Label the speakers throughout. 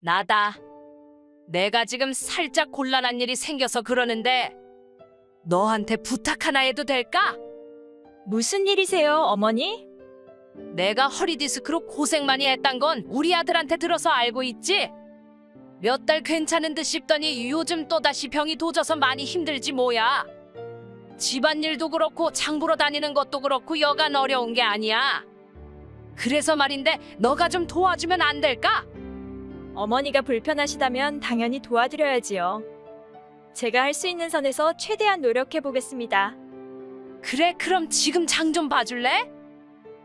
Speaker 1: 나다. 내가 지금 살짝 곤란한 일이 생겨서 그러는데 너한테 부탁 하나 해도 될까?
Speaker 2: 무슨 일이세요, 어머니?
Speaker 1: 내가 허리 디스크로 고생 많이 했단 건 우리 아들한테 들어서 알고 있지? 몇 달 괜찮은 듯 싶더니 요즘 또다시 병이 도져서 많이 힘들지 뭐야. 집안일도 그렇고 장 보러 다니는 것도 그렇고 여간 어려운 게 아니야. 그래서 말인데 너가 좀 도와주면 안 될까?
Speaker 2: 어머니가 불편하시다면 당연히 도와드려야지요. 제가 할 수 있는 선에서 최대한 노력해 보겠습니다.
Speaker 1: 그래, 그럼 지금 장 좀 봐줄래?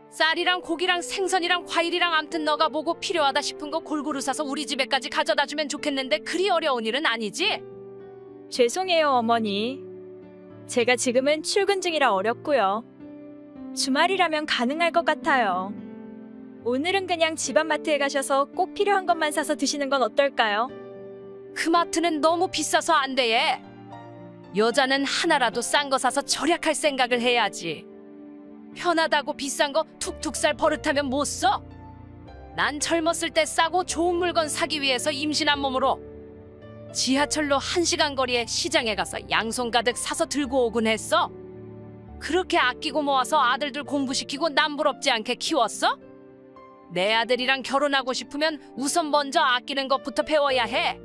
Speaker 1: 쌀이랑 고기랑 생선이랑 과일이랑 암튼 너가 보고 필요하다 싶은 거 골고루 사서 우리 집에까지 가져다 주면 좋겠는데 그리 어려운 일은 아니지?
Speaker 2: 죄송해요, 어머니. 제가 지금은 출근 중이라 어렵고요. 주말이라면 가능할 것 같아요. 오늘은 그냥 집안마트에 가셔서 꼭 필요한 것만 사서 드시는 건 어떨까요?
Speaker 1: 그 마트는 너무 비싸서 안 돼, 얘. 여자는 하나라도 싼 거 사서 절약할 생각을 해야지. 편하다고 비싼 거 툭툭 살 버릇하면 못 써? 난 젊었을 때 싸고 좋은 물건 사기 위해서 임신한 몸으로 지하철로 1시간 거리에 시장에 가서 양손 가득 사서 들고 오곤 했어. 그렇게 아끼고 모아서 아들들 공부시키고 남부럽지 않게 키웠어? 내 아들이랑 결혼하고 싶으면 우선 먼저 아끼는 것부터 배워야 해.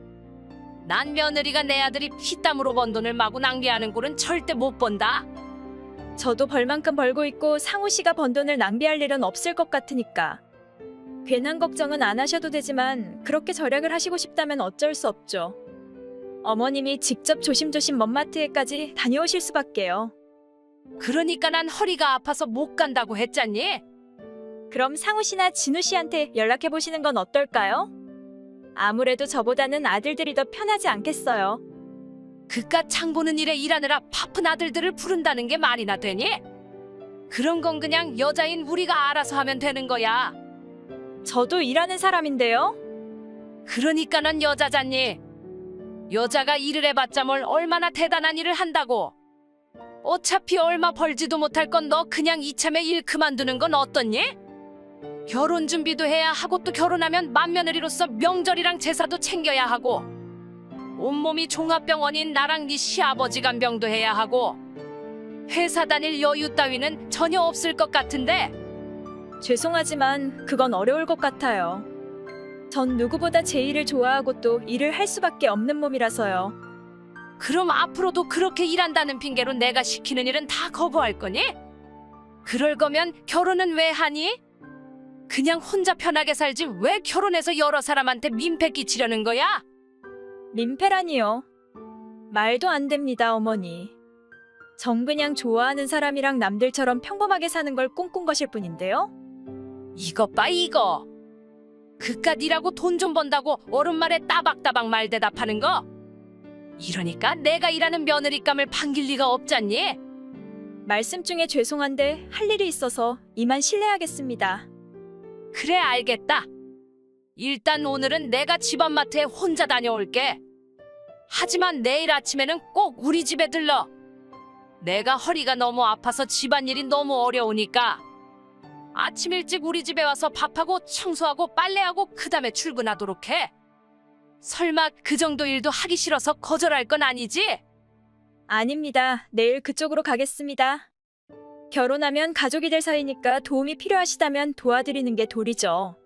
Speaker 1: 난 며느리가 내 아들이 피땀으로 번 돈을 마구 낭비하는 꼴은 절대 못 본다.
Speaker 2: 저도 벌만큼 벌고 있고 상우 씨가 번 돈을 낭비할 일은 없을 것 같으니까. 괜한 걱정은 안 하셔도 되지만 그렇게 절약을 하시고 싶다면 어쩔 수 없죠. 어머님이 직접 조심조심 먼 마트에까지 다녀오실 수밖에요.
Speaker 1: 그러니까 난 허리가 아파서 못 간다고 했잖니?
Speaker 2: 그럼 상우 씨나 진우 씨한테 연락해 보시는 건 어떨까요? 아무래도 저보다는 아들들이 더 편하지 않겠어요.
Speaker 1: 그깟 장 보는 일에 일하느라 바쁜 아들들을 부른다는 게 말이나 되니? 그런 건 그냥 여자인 우리가 알아서 하면 되는 거야.
Speaker 2: 저도 일하는 사람인데요.
Speaker 1: 그러니까 넌 여자잖니. 여자가 일을 해봤자 뭘 얼마나 대단한 일을 한다고. 어차피 얼마 벌지도 못할 건 너 그냥 이참에 일 그만두는 건 어떻니? 결혼 준비도 해야 하고 또 결혼하면 맏며느리로서 명절이랑 제사도 챙겨야 하고 온몸이 종합병원인 나랑 네 시아버지 간병도 해야 하고 회사 다닐 여유 따위는 전혀 없을 것 같은데.
Speaker 2: 죄송하지만 그건 어려울 것 같아요. 전 누구보다 제 일을 좋아하고 또 일을 할 수밖에 없는 몸이라서요.
Speaker 1: 그럼 앞으로도 그렇게 일한다는 핑계로 내가 시키는 일은 다 거부할 거니? 그럴 거면 결혼은 왜 하니? 그냥 혼자 편하게 살지 왜 결혼해서 여러 사람한테 민폐 끼치려는 거야?
Speaker 2: 민폐라니요. 말도 안 됩니다, 어머니. 전 그냥 좋아하는 사람이랑 남들처럼 평범하게 사는 걸 꿈꾼 것일 뿐인데요.
Speaker 1: 이것 봐, 이거. 그깟 일하고 돈 좀 번다고 어른 말에 따박따박 말 대답하는 거? 이러니까 내가 일하는 며느리감을 반길 리가 없잖니?
Speaker 2: 말씀 중에 죄송한데 할 일이 있어서 이만 실례하겠습니다.
Speaker 1: 그래, 알겠다. 일단 오늘은 내가 집안마트에 혼자 다녀올게. 하지만 내일 아침에는 꼭 우리 집에 들러. 내가 허리가 너무 아파서 집안일이 너무 어려우니까 아침 일찍 우리 집에 와서 밥하고 청소하고 빨래하고 그 다음에 출근하도록 해. 설마 그 정도 일도 하기 싫어서 거절할 건 아니지?
Speaker 2: 아닙니다. 내일 그쪽으로 가겠습니다. 결혼하면 가족이 될 사이니까 도움이 필요하시다면 도와드리는 게 도리죠.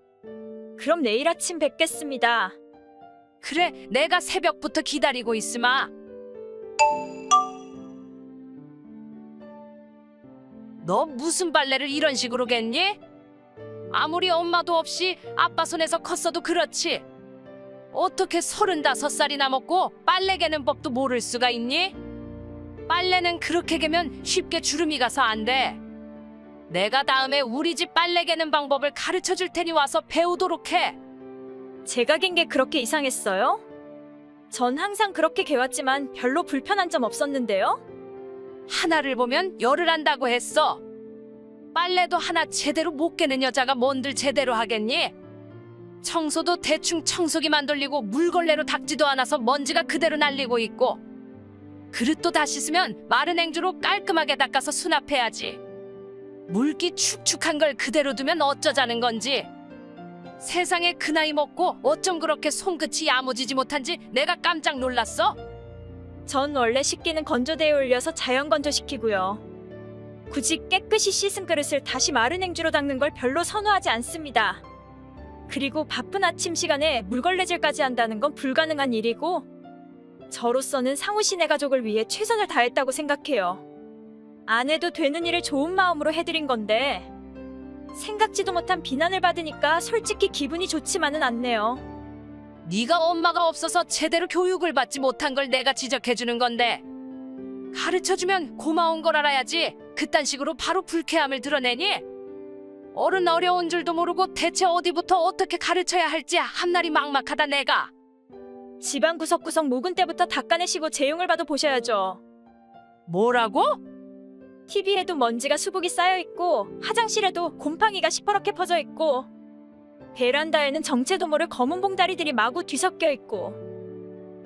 Speaker 2: 그럼 내일 아침 뵙겠습니다.
Speaker 1: 그래, 내가 새벽부터 기다리고 있으마. 너 무슨 빨래를 이런 식으로 겠니? 아무리 엄마도 없이 아빠 손에서 컸어도 그렇지. 어떻게 35살이나 먹고 빨래 개는 법도 모를 수가 있니? 빨래는 그렇게 개면 쉽게 주름이 가서 안 돼. 내가 다음에 우리 집 빨래 개는 방법을 가르쳐 줄 테니 와서 배우도록 해.
Speaker 2: 제가 갠 게 그렇게 이상했어요? 전 항상 그렇게 개왔지만 별로 불편한 점 없었는데요?
Speaker 1: 하나를 보면 열을 한다고 했어. 빨래도 하나 제대로 못 개는 여자가 뭔들 제대로 하겠니? 청소도 대충 청소기만 돌리고 물걸레로 닦지도 않아서 먼지가 그대로 날리고 있고 그릇도 다 씻으면 마른 행주로 깔끔하게 닦아서 수납해야지. 물기 축축한 걸 그대로 두면 어쩌자는 건지. 세상에 그 나이 먹고 어쩜 그렇게 손끝이 야무지지 못한지 내가 깜짝 놀랐어.
Speaker 2: 전 원래 식기는 건조대에 올려서 자연 건조시키고요. 굳이 깨끗이 씻은 그릇을 다시 마른 행주로 닦는 걸 별로 선호하지 않습니다. 그리고 바쁜 아침 시간에 물걸레질까지 한다는 건 불가능한 일이고 저로서는 상우 씨네 가족을 위해 최선을 다했다고 생각해요. 안 해도 되는 일을 좋은 마음으로 해드린 건데 생각지도 못한 비난을 받으니까 솔직히 기분이 좋지만은 않네요.
Speaker 1: 네가 엄마가 없어서 제대로 교육을 받지 못한 걸 내가 지적해주는 건데 가르쳐주면 고마운 걸 알아야지 그딴 식으로 바로 불쾌함을 드러내니? 어른 어려운 줄도 모르고 대체 어디부터 어떻게 가르쳐야 할지 한날이 막막하다 내가.
Speaker 2: 집안 구석구석 묵은 때부터 닦아내시고 제용을 봐도 보셔야죠.
Speaker 1: 뭐라고?
Speaker 2: TV에도 먼지가 수북이 쌓여있고 화장실에도 곰팡이가 시퍼렇게 퍼져있고 베란다에는 정체도 모를 검은 봉다리들이 마구 뒤섞여 있고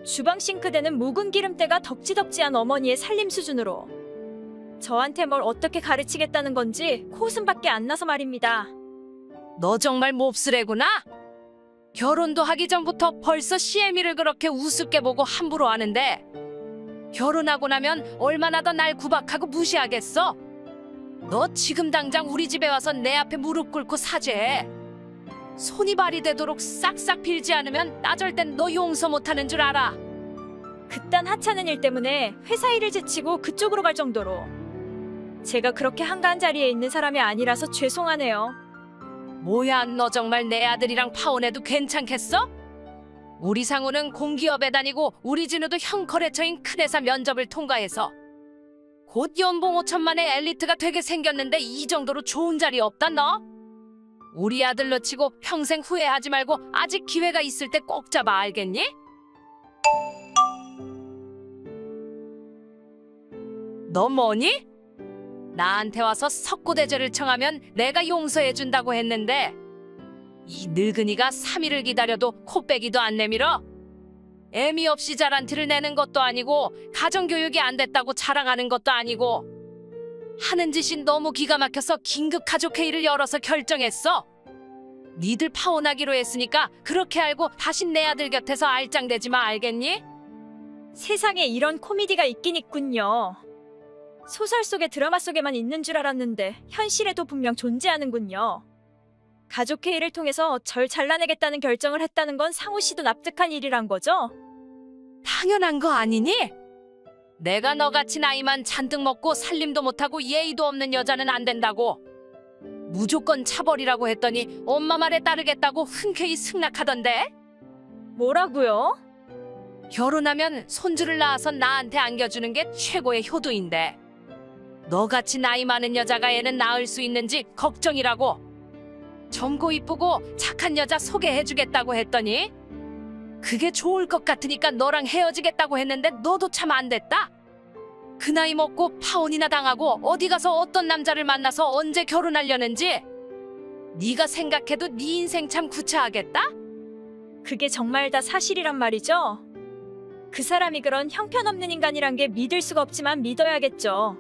Speaker 2: 주방 싱크대는 묵은 기름때가 덕지덕지한 어머니의 살림 수준으로 저한테 뭘 어떻게 가르치겠다는 건지 코웃음밖에 안 나서 말입니다.
Speaker 1: 너 정말 몹쓸애구나. 결혼도 하기 전부터 벌써 시애미를 그렇게 우습게 보고 함부로 하는데 결혼하고 나면 얼마나 더 날 구박하고 무시하겠어? 너 지금 당장 우리 집에 와서 내 앞에 무릎 꿇고 사죄해. 손이 발이 되도록 싹싹 빌지 않으면 따질 땐 너 용서 못하는 줄 알아.
Speaker 2: 그딴 하찮은 일 때문에 회사 일을 제치고 그쪽으로 갈 정도로 제가 그렇게 한가한 자리에 있는 사람이 아니라서 죄송하네요.
Speaker 1: 뭐야, 너 정말 내 아들이랑 파혼해도 괜찮겠어? 우리 상우는 공기업에 다니고 우리 진우도 형 거래처인 큰 회사 면접을 통과해서 곧 연봉 5천만의 엘리트가 되게 생겼는데 이 정도로 좋은 자리 없다 너? 우리 아들 놓치고 평생 후회하지 말고 아직 기회가 있을 때 꼭 잡아 알겠니? 너 뭐니? 나한테 와서 석고대죄를 청하면 내가 용서해준다고 했는데 이 늙은이가 3일을 기다려도 코빼기도 안 내밀어? 애미 없이 자란 티를 내는 것도 아니고 가정교육이 안 됐다고 자랑하는 것도 아니고 하는 짓이 너무 기가 막혀서 긴급 가족회의를 열어서 결정했어. 니들 파혼하기로 했으니까 그렇게 알고 다신 내 아들 곁에서 알짱대지 마 알겠니?
Speaker 2: 세상에 이런 코미디가 있긴 있군요. 소설 속의 드라마 속에만 있는 줄 알았는데 현실에도 분명 존재하는군요. 가족회의를 통해서 절 잘라내겠다는 결정을 했다는 건 상우 씨도 납득한 일이란 거죠?
Speaker 1: 당연한 거 아니니? 내가 너같이 나이만 잔뜩 먹고 살림도 못하고 예의도 없는 여자는 안 된다고. 무조건 차버리라고 했더니 엄마 말에 따르겠다고 흔쾌히 승낙하던데?
Speaker 2: 뭐라고요?
Speaker 1: 결혼하면 손주를 낳아서 나한테 안겨주는 게 최고의 효도인데 너같이 나이 많은 여자가 애는 낳을 수 있는지 걱정이라고. 젊고 이쁘고 착한 여자 소개해주겠다고 했더니 그게 좋을 것 같으니까 너랑 헤어지겠다고 했는데 너도 참 안 됐다. 그 나이 먹고 파혼이나 당하고 어디 가서 어떤 남자를 만나서 언제 결혼하려는지 네가 생각해도 네 인생 참 구차하겠다?
Speaker 2: 그게 정말 다 사실이란 말이죠? 그 사람이 그런 형편없는 인간이란 게 믿을 수가 없지만 믿어야겠죠.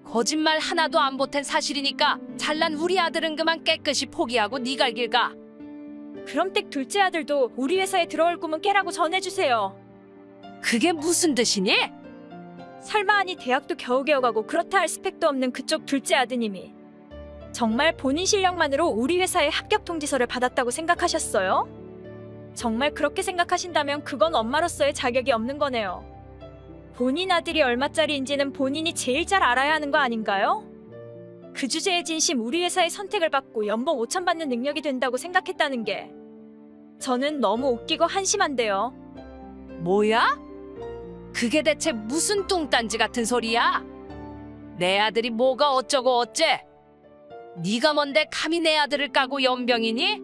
Speaker 1: 거짓말 하나도 안 보탠 사실이니까 잘난 우리 아들은 그만 깨끗이 포기하고 네 갈 길 가.
Speaker 2: 그럼 댁 둘째 아들도 우리 회사에 들어올 꿈은 깨라고 전해주세요.
Speaker 1: 그게 무슨 뜻이니?
Speaker 2: 설마 아니 대학도 겨우겨우 가고 그렇다 할 스펙도 없는 그쪽 둘째 아드님이 정말 본인 실력만으로 우리 회사에 합격 통지서를 받았다고 생각하셨어요? 정말 그렇게 생각하신다면 그건 엄마로서의 자격이 없는 거네요. 본인 아들이 얼마짜리인지는 본인이 제일 잘 알아야 하는 거 아닌가요? 그 주제에 진심 우리 회사의 선택을 받고 연봉 5천 받는 능력이 된다고 생각했다는 게 저는 너무 웃기고 한심한데요.
Speaker 1: 뭐야? 그게 대체 무슨 뚱딴지 같은 소리야? 내 아들이 뭐가 어쩌고 어째? 네가 뭔데 감히 내 아들을 까고 연병이니?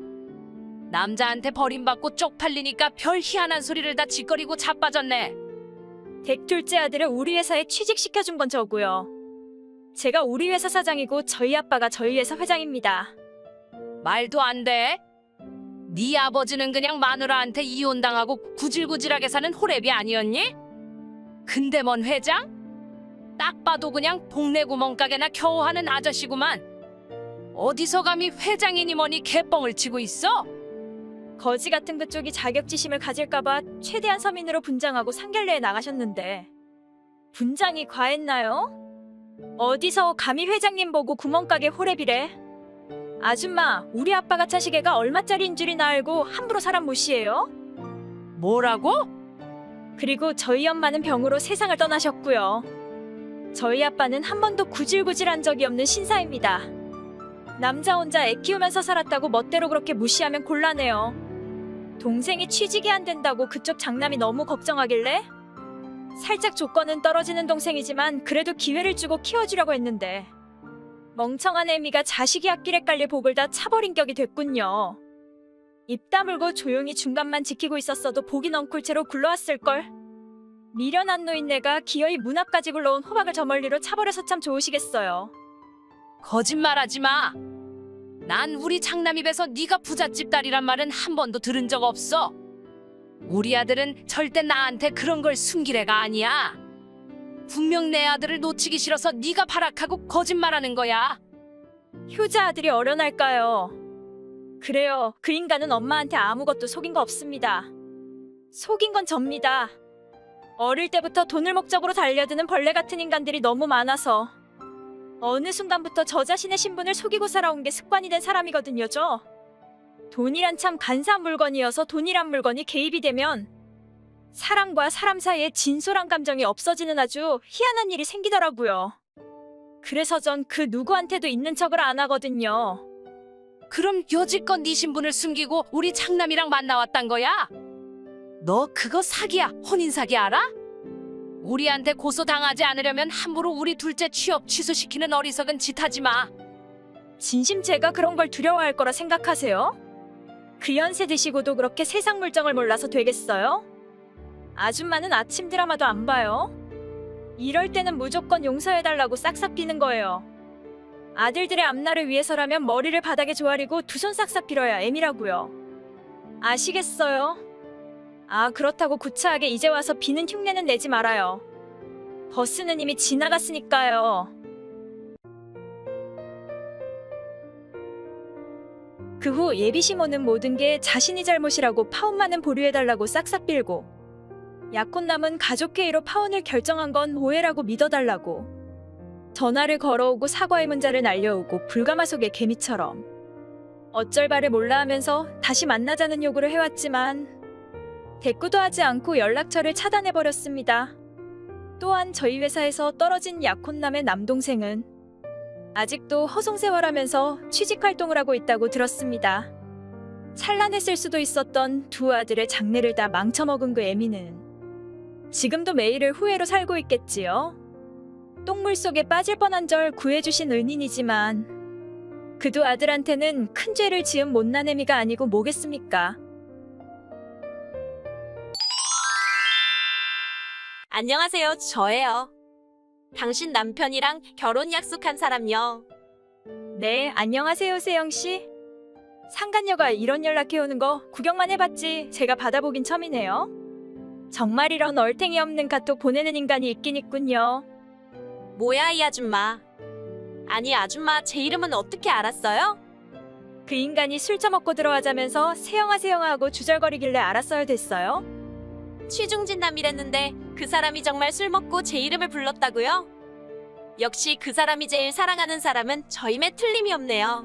Speaker 1: 남자한테 버림받고 쪽팔리니까 별 희한한 소리를 다 짓거리고 자빠졌네.
Speaker 2: 댁 둘째 아들을 우리 회사에 취직시켜준 건 저고요. 제가 우리 회사 사장이고 저희 아빠가 저희 회사 회장입니다.
Speaker 1: 말도 안 돼. 네 아버지는 그냥 마누라한테 이혼당하고 구질구질하게 사는 호랩이 아니었니? 근데 뭔 회장? 딱 봐도 그냥 동네 구멍가게나 겨우 하는 아저씨구만. 어디서 감히 회장이니 뭐니 개뻥을 치고 있어?
Speaker 2: 거지 같은 그쪽이 자격지심을 가질까봐 최대한 서민으로 분장하고 상견례에 나가셨는데 분장이 과했나요? 어디서 감히 회장님 보고 구멍가게 호랩이래? 아줌마, 우리 아빠가 차시계가 얼마짜리인 줄이나 알고 함부로 사람 무시해요?
Speaker 1: 뭐라고?
Speaker 2: 그리고 저희 엄마는 병으로 세상을 떠나셨고요. 저희 아빠는 한 번도 구질구질한 적이 없는 신사입니다. 남자 혼자 애 키우면서 살았다고 멋대로 그렇게 무시하면 곤란해요. 동생이 취직이 안 된다고 그쪽 장남이 너무 걱정하길래 살짝 조건은 떨어지는 동생이지만 그래도 기회를 주고 키워주려고 했는데 멍청한 애미가 자식이 앞길에 깔릴 복을 다 차버린 격이 됐군요. 입 다물고 조용히 중간만 지키고 있었어도 복이 넝쿨 채로 굴러왔을걸. 미련한 노인네가 기어이 문 앞까지 굴러온 호박을 저 멀리로 차버려서 참 좋으시겠어요.
Speaker 1: 거짓말하지 마. 난 우리 장남 입에서 네가 부잣집 딸이란 말은 한 번도 들은 적 없어. 우리 아들은 절대 나한테 그런 걸 숨길 애가 아니야. 분명 내 아들을 놓치기 싫어서 네가 발악하고 거짓말하는 거야.
Speaker 2: 효자 아들이 어련할까요? 그래요. 그 인간은 엄마한테 아무것도 속인 거 없습니다. 속인 건 접니다. 어릴 때부터 돈을 목적으로 달려드는 벌레 같은 인간들이 너무 많아서 어느 순간부터 저 자신의 신분을 속이고 살아온 게 습관이 된 사람이거든요. 돈이란 참 간사한 물건이어서 돈이란 물건이 개입이 되면 사람과 사람 사이에 진솔한 감정이 없어지는 아주 희한한 일이 생기더라고요. 그래서 전 그 누구한테도 있는 척을 안 하거든요.
Speaker 1: 그럼 여지껏 네 신분을 숨기고 우리 장남이랑 만나왔단 거야? 너 그거 사기야. 혼인사기 알아? 우리한테 고소당하지 않으려면 함부로 우리 둘째 취업 취소시키는 어리석은 짓 하지 마.
Speaker 2: 진심 제가 그런 걸 두려워할 거라 생각하세요? 그 연세 드시고도 그렇게 세상 물정을 몰라서 되겠어요? 아줌마는 아침 드라마도 안 봐요? 이럴 때는 무조건 용서해달라고 싹싹 비는 거예요. 아들들의 앞날을 위해서라면 머리를 바닥에 조아리고 두 손 싹싹 빌어야 애미라고요. 아시겠어요? 아, 그렇다고 구차하게 이제 와서 비는 흉내는 내지 말아요. 버스는 이미 지나갔으니까요. 그 후 예비시모는 모든 게 자신이 잘못이라고 파혼만은 보류해달라고 싹싹 빌고 약혼남은 가족회의로 파혼을 결정한 건 오해라고 믿어달라고 전화를 걸어오고 사과의 문자를 날려오고 불가마속의 개미처럼 어쩔 바를 몰라 하면서 다시 만나자는 요구를 해왔지만 대꾸도 하지 않고 연락처를 차단해버렸습니다. 또한 저희 회사에서 떨어진 약혼남의 남동생은 아직도 허송세월하면서 취직활동을 하고 있다고 들었습니다. 찬란했을 수도 있었던 두 아들의 장래를 다 망쳐먹은 그 애미는 지금도 매일을 후회로 살고 있겠지요. 똥물 속에 빠질 뻔한 절 구해주신 은인이지만 그 두 아들한테는 큰 죄를 지은 못난 애미가 아니고 뭐겠습니까?
Speaker 3: 안녕하세요. 저예요. 당신 남편이랑 결혼 약속한 사람요.
Speaker 2: 네, 안녕하세요, 세영씨. 상간녀가 이런 연락해오는 거 구경만 해봤지 제가 받아보긴 처음이네요. 정말 이런 얼탱이 없는 카톡 보내는 인간이 있긴 있군요.
Speaker 3: 뭐야 이 아줌마. 아니 아줌마 제 이름은 어떻게 알았어요?
Speaker 2: 그 인간이 술 처먹고 들어가자면서 세영아 세영아 하고 주절거리길래 알았어야 됐어요?
Speaker 3: 취중진남이랬는데 그 사람이 정말 술 먹고 제 이름을 불렀다고요? 역시 그 사람이 제일 사랑하는 사람은 저임에 틀림이 없네요.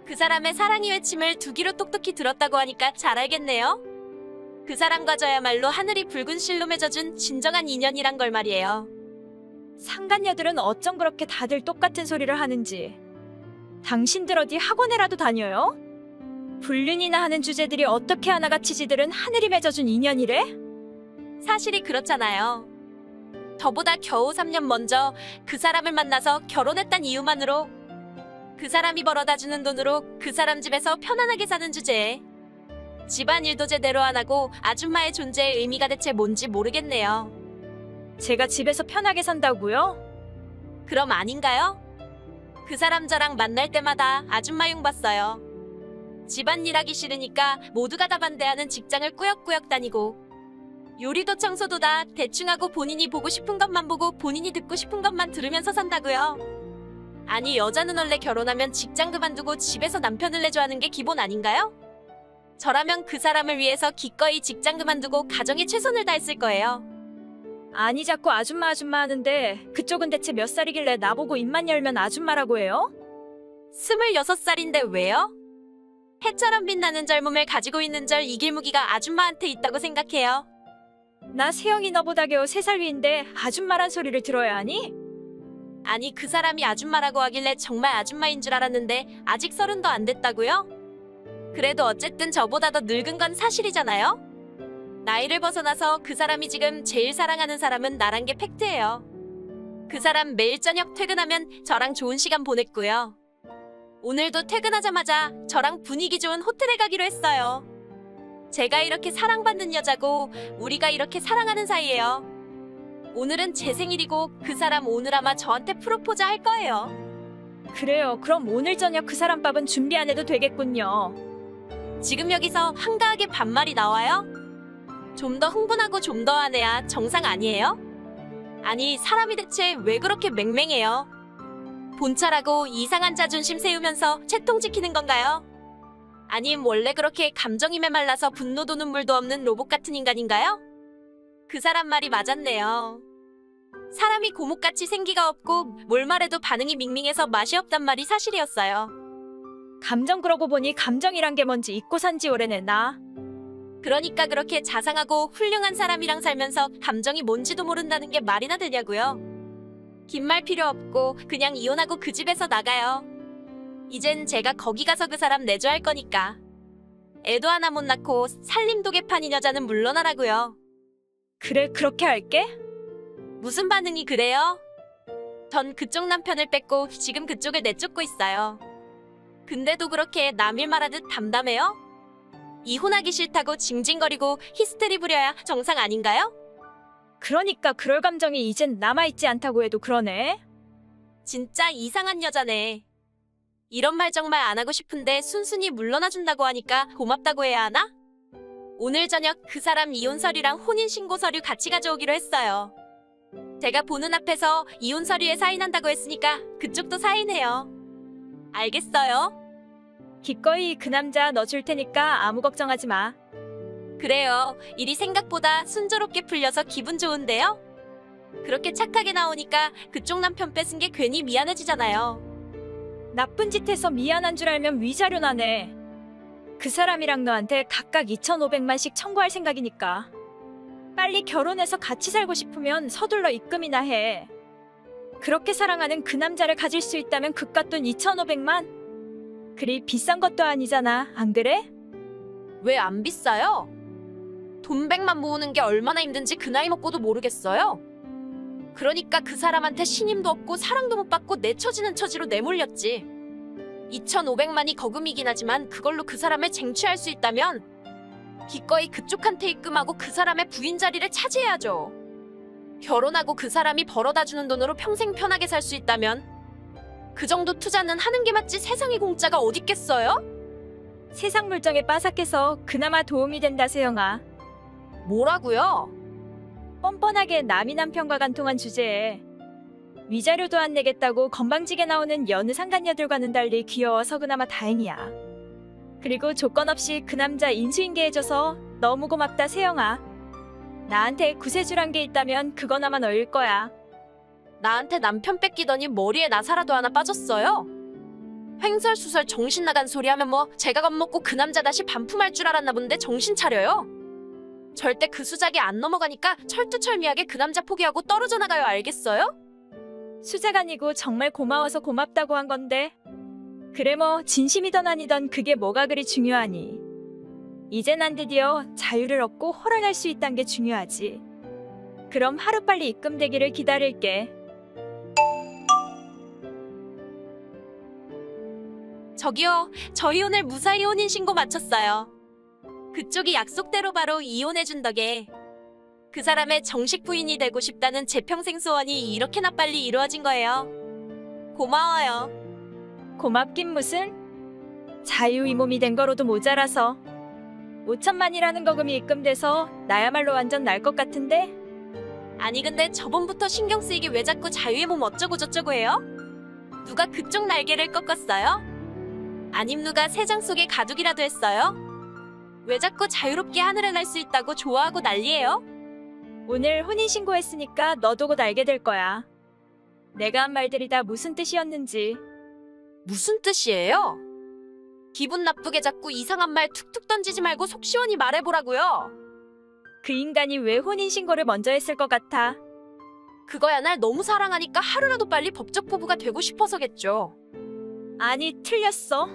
Speaker 3: 그 사람의 사랑의 외침을 두 귀로 똑똑히 들었다고 하니까 잘 알겠네요. 그 사람과 저야말로 하늘이 붉은 실로 맺어준 진정한 인연이란 걸 말이에요.
Speaker 2: 상간녀들은 어쩜 그렇게 다들 똑같은 소리를 하는지. 당신들 어디 학원에라도 다녀요? 불륜이나 하는 주제들이 어떻게 하나같이 지들은 하늘이 맺어준 인연이래?
Speaker 3: 사실이 그렇잖아요. 저보다 겨우 3년 먼저 그 사람을 만나서 결혼했단 이유만으로 그 사람이 벌어다주는 돈으로 그 사람 집에서 편안하게 사는 주제에 집안일도 제대로 안 하고 아줌마의 존재의 의미가 대체 뭔지 모르겠네요.
Speaker 2: 제가 집에서 편하게 산다고요?
Speaker 3: 그럼 아닌가요? 그 사람 저랑 만날 때마다 아줌마 용 봤어요. 집안일 하기 싫으니까 모두가 다 반대하는 직장을 꾸역꾸역 다니고 요리도 청소도 다 대충 하고 본인이 보고 싶은 것만 보고 본인이 듣고 싶은 것만 들으면서 산다고요. 아니 여자는 원래 결혼하면 직장 그만두고 집에서 남편을 내줘 하는 게 기본 아닌가요? 저라면 그 사람을 위해서 기꺼이 직장 그만두고 가정에 최선을 다했을 거예요.
Speaker 2: 아니 자꾸 아줌마 아줌마 하는데 그쪽은 대체 몇 살이길래 나보고 입만 열면 아줌마라고 해요?
Speaker 3: 26살인데 왜요? 해처럼 빛나는 젊음을 가지고 있는 절 이길무기가 아줌마한테 있다고 생각해요.
Speaker 2: 나 세영이 너보다 겨우 3살 위인데 아줌마란 소리를 들어야 하니?
Speaker 3: 아니 그 사람이 아줌마라고 하길래 정말 아줌마인 줄 알았는데 아직 30도 안 됐다고요? 그래도 어쨌든 저보다 더 늙은 건 사실이잖아요? 나이를 벗어나서 그 사람이 지금 제일 사랑하는 사람은 나란 게 팩트예요. 그 사람 매일 저녁 퇴근하면 저랑 좋은 시간 보냈고요. 오늘도 퇴근하자마자 저랑 분위기 좋은 호텔에 가기로 했어요. 제가 이렇게 사랑받는 여자고 우리가 이렇게 사랑하는 사이예요. 오늘은 제 생일이고 그 사람 오늘 아마 저한테 프로포즈 할 거예요.
Speaker 2: 그래요. 그럼 오늘 저녁 그 사람 밥은 준비 안 해도 되겠군요.
Speaker 3: 지금 여기서 한가하게 반말이 나와요? 좀 더 흥분하고 좀 더 안해야 정상 아니에요? 아니 사람이 대체 왜 그렇게 맹맹해요? 본차라고 이상한 자존심 세우면서 채통 지키는 건가요? 아님 원래 그렇게 감정이 메말라서 분노도 눈물도 없는 로봇 같은 인간인가요? 그 사람 말이 맞았네요. 사람이 고목같이 생기가 없고 뭘 말해도 반응이 밍밍해서 맛이 없단 말이 사실이었어요.
Speaker 2: 감정 그러고 보니 감정이란 게 뭔지 잊고 산지 오래네 나.
Speaker 3: 그러니까 그렇게 자상하고 훌륭한 사람이랑 살면서 감정이 뭔지도 모른다는 게 말이나 되냐고요. 긴 말 필요 없고 그냥 이혼하고 그 집에서 나가요. 이젠 제가 거기 가서 그 사람 내조할 거니까. 애도 하나 못 낳고 살림도 개판인 여자는 물러나라고요.
Speaker 2: 그래 그렇게 할게.
Speaker 3: 무슨 반응이 그래요? 전 그쪽 남편을 뺏고 지금 그쪽을 내쫓고 있어요. 근데도 그렇게 남일 말하듯 담담해요? 이혼하기 싫다고 징징거리고 히스테리 부려야 정상 아닌가요?
Speaker 2: 그러니까 그럴 감정이 이젠 남아있지 않다고 해도 그러네.
Speaker 3: 진짜 이상한 여자네. 이런 말 정말 안 하고 싶은데 순순히 물러나준다고 하니까 고맙다고 해야 하나? 오늘 저녁 그 사람 이혼 서류랑 혼인 신고 서류 같이 가져오기로 했어요. 제가 보는 앞에서 이혼 서류에 사인한다고 했으니까 그쪽도 사인해요. 알겠어요?
Speaker 2: 기꺼이 그 남자 너 줄 테니까 아무 걱정하지 마.
Speaker 3: 그래요. 일이 생각보다 순조롭게 풀려서 기분 좋은데요? 그렇게 착하게 나오니까 그쪽 남편 뺏은 게 괜히 미안해지잖아요.
Speaker 2: 나쁜 짓 해서 미안한 줄 알면 위자료 나네. 그 사람이랑 너한테 각각 2,500만씩 청구할 생각이니까. 빨리 결혼해서 같이 살고 싶으면 서둘러 입금이나 해. 그렇게 사랑하는 그 남자를 가질 수 있다면 그깟 돈 2,500만? 그리 비싼 것도 아니잖아, 안 그래?
Speaker 1: 왜 안 비싸요? 돈 100만 모으는 게 얼마나 힘든지 그 나이 먹고도 모르겠어요. 그러니까 그 사람한테 신임도 없고 사랑도 못 받고 내처지는 처지로 내몰렸지. 2,500만이 거금이긴 하지만 그걸로 그 사람을 쟁취할 수 있다면 기꺼이 그쪽한테 입금하고 그 사람의 부인 자리를 차지해야죠. 결혼하고 그 사람이 벌어다 주는 돈으로 평생 편하게 살 수 있다면 그 정도 투자는 하는 게 맞지 세상에 공짜가 어딨겠어요?
Speaker 2: 세상 물정에 빠삭해서 그나마 도움이 된다, 세영아.
Speaker 1: 뭐라고요?
Speaker 2: 뻔뻔하게 남이 남편과 간통한 주제에 위자료도 안 내겠다고 건방지게 나오는 여느 상간녀들과는 달리 귀여워서 그나마 다행이야. 그리고 조건 없이 그 남자 인수인계해줘서 너무 고맙다, 세영아. 나한테 구세주란 게 있다면 그거나마 너일 거야.
Speaker 1: 나한테 남편 뺏기더니 머리에 나사라도 하나 빠졌어요? 횡설수설 정신 나간 소리 하면 뭐 제가 겁먹고 그 남자 다시 반품할 줄 알았나 본데 정신 차려요? 절대 그 수작이 안 넘어가니까 철두철미하게 그 남자 포기하고 떨어져 나가요, 알겠어요?
Speaker 2: 수작 아니고 정말 고마워서 고맙다고 한 건데. 그래 뭐 진심이던 아니던 그게 뭐가 그리 중요하니. 이제 난 드디어 자유를 얻고 호랑할 수 있다는 게 중요하지. 그럼 하루빨리 입금되기를 기다릴게.
Speaker 3: 저기요, 저희 오늘 무사히 혼인신고 마쳤어요. 그쪽이 약속대로 바로 이혼해준 덕에 그 사람의 정식 부인이 되고 싶다는 제 평생 소원이 이렇게나 빨리 이루어진 거예요. 고마워요.
Speaker 2: 고맙긴 무슨. 자유 이 몸이 된 거로도 모자라서 5천만이라는 거금이 입금돼서 나야말로 완전 날 것 같은데?
Speaker 3: 아니 근데 저번부터 신경 쓰이게 왜 자꾸 자유의 몸 어쩌고 저쩌고 해요? 누가 그쪽 날개를 꺾었어요? 아님 누가 새장 속에 가두기라도 했어요? 왜 자꾸 자유롭게 하늘을 날 수 있다고 좋아하고 난리예요?
Speaker 2: 오늘 혼인신고했으니까 너도 곧 알게 될 거야. 내가 한 말들이 다 무슨 뜻이었는지.
Speaker 3: 무슨 뜻이에요? 기분 나쁘게 자꾸 이상한 말 툭툭 던지지 말고 속 시원히 말해보라고요.
Speaker 2: 그 인간이 왜 혼인신고를 먼저 했을 것 같아?
Speaker 3: 그거야 날 너무 사랑하니까 하루라도 빨리 법적 부부가 되고 싶어서겠죠.
Speaker 2: 아니, 틀렸어.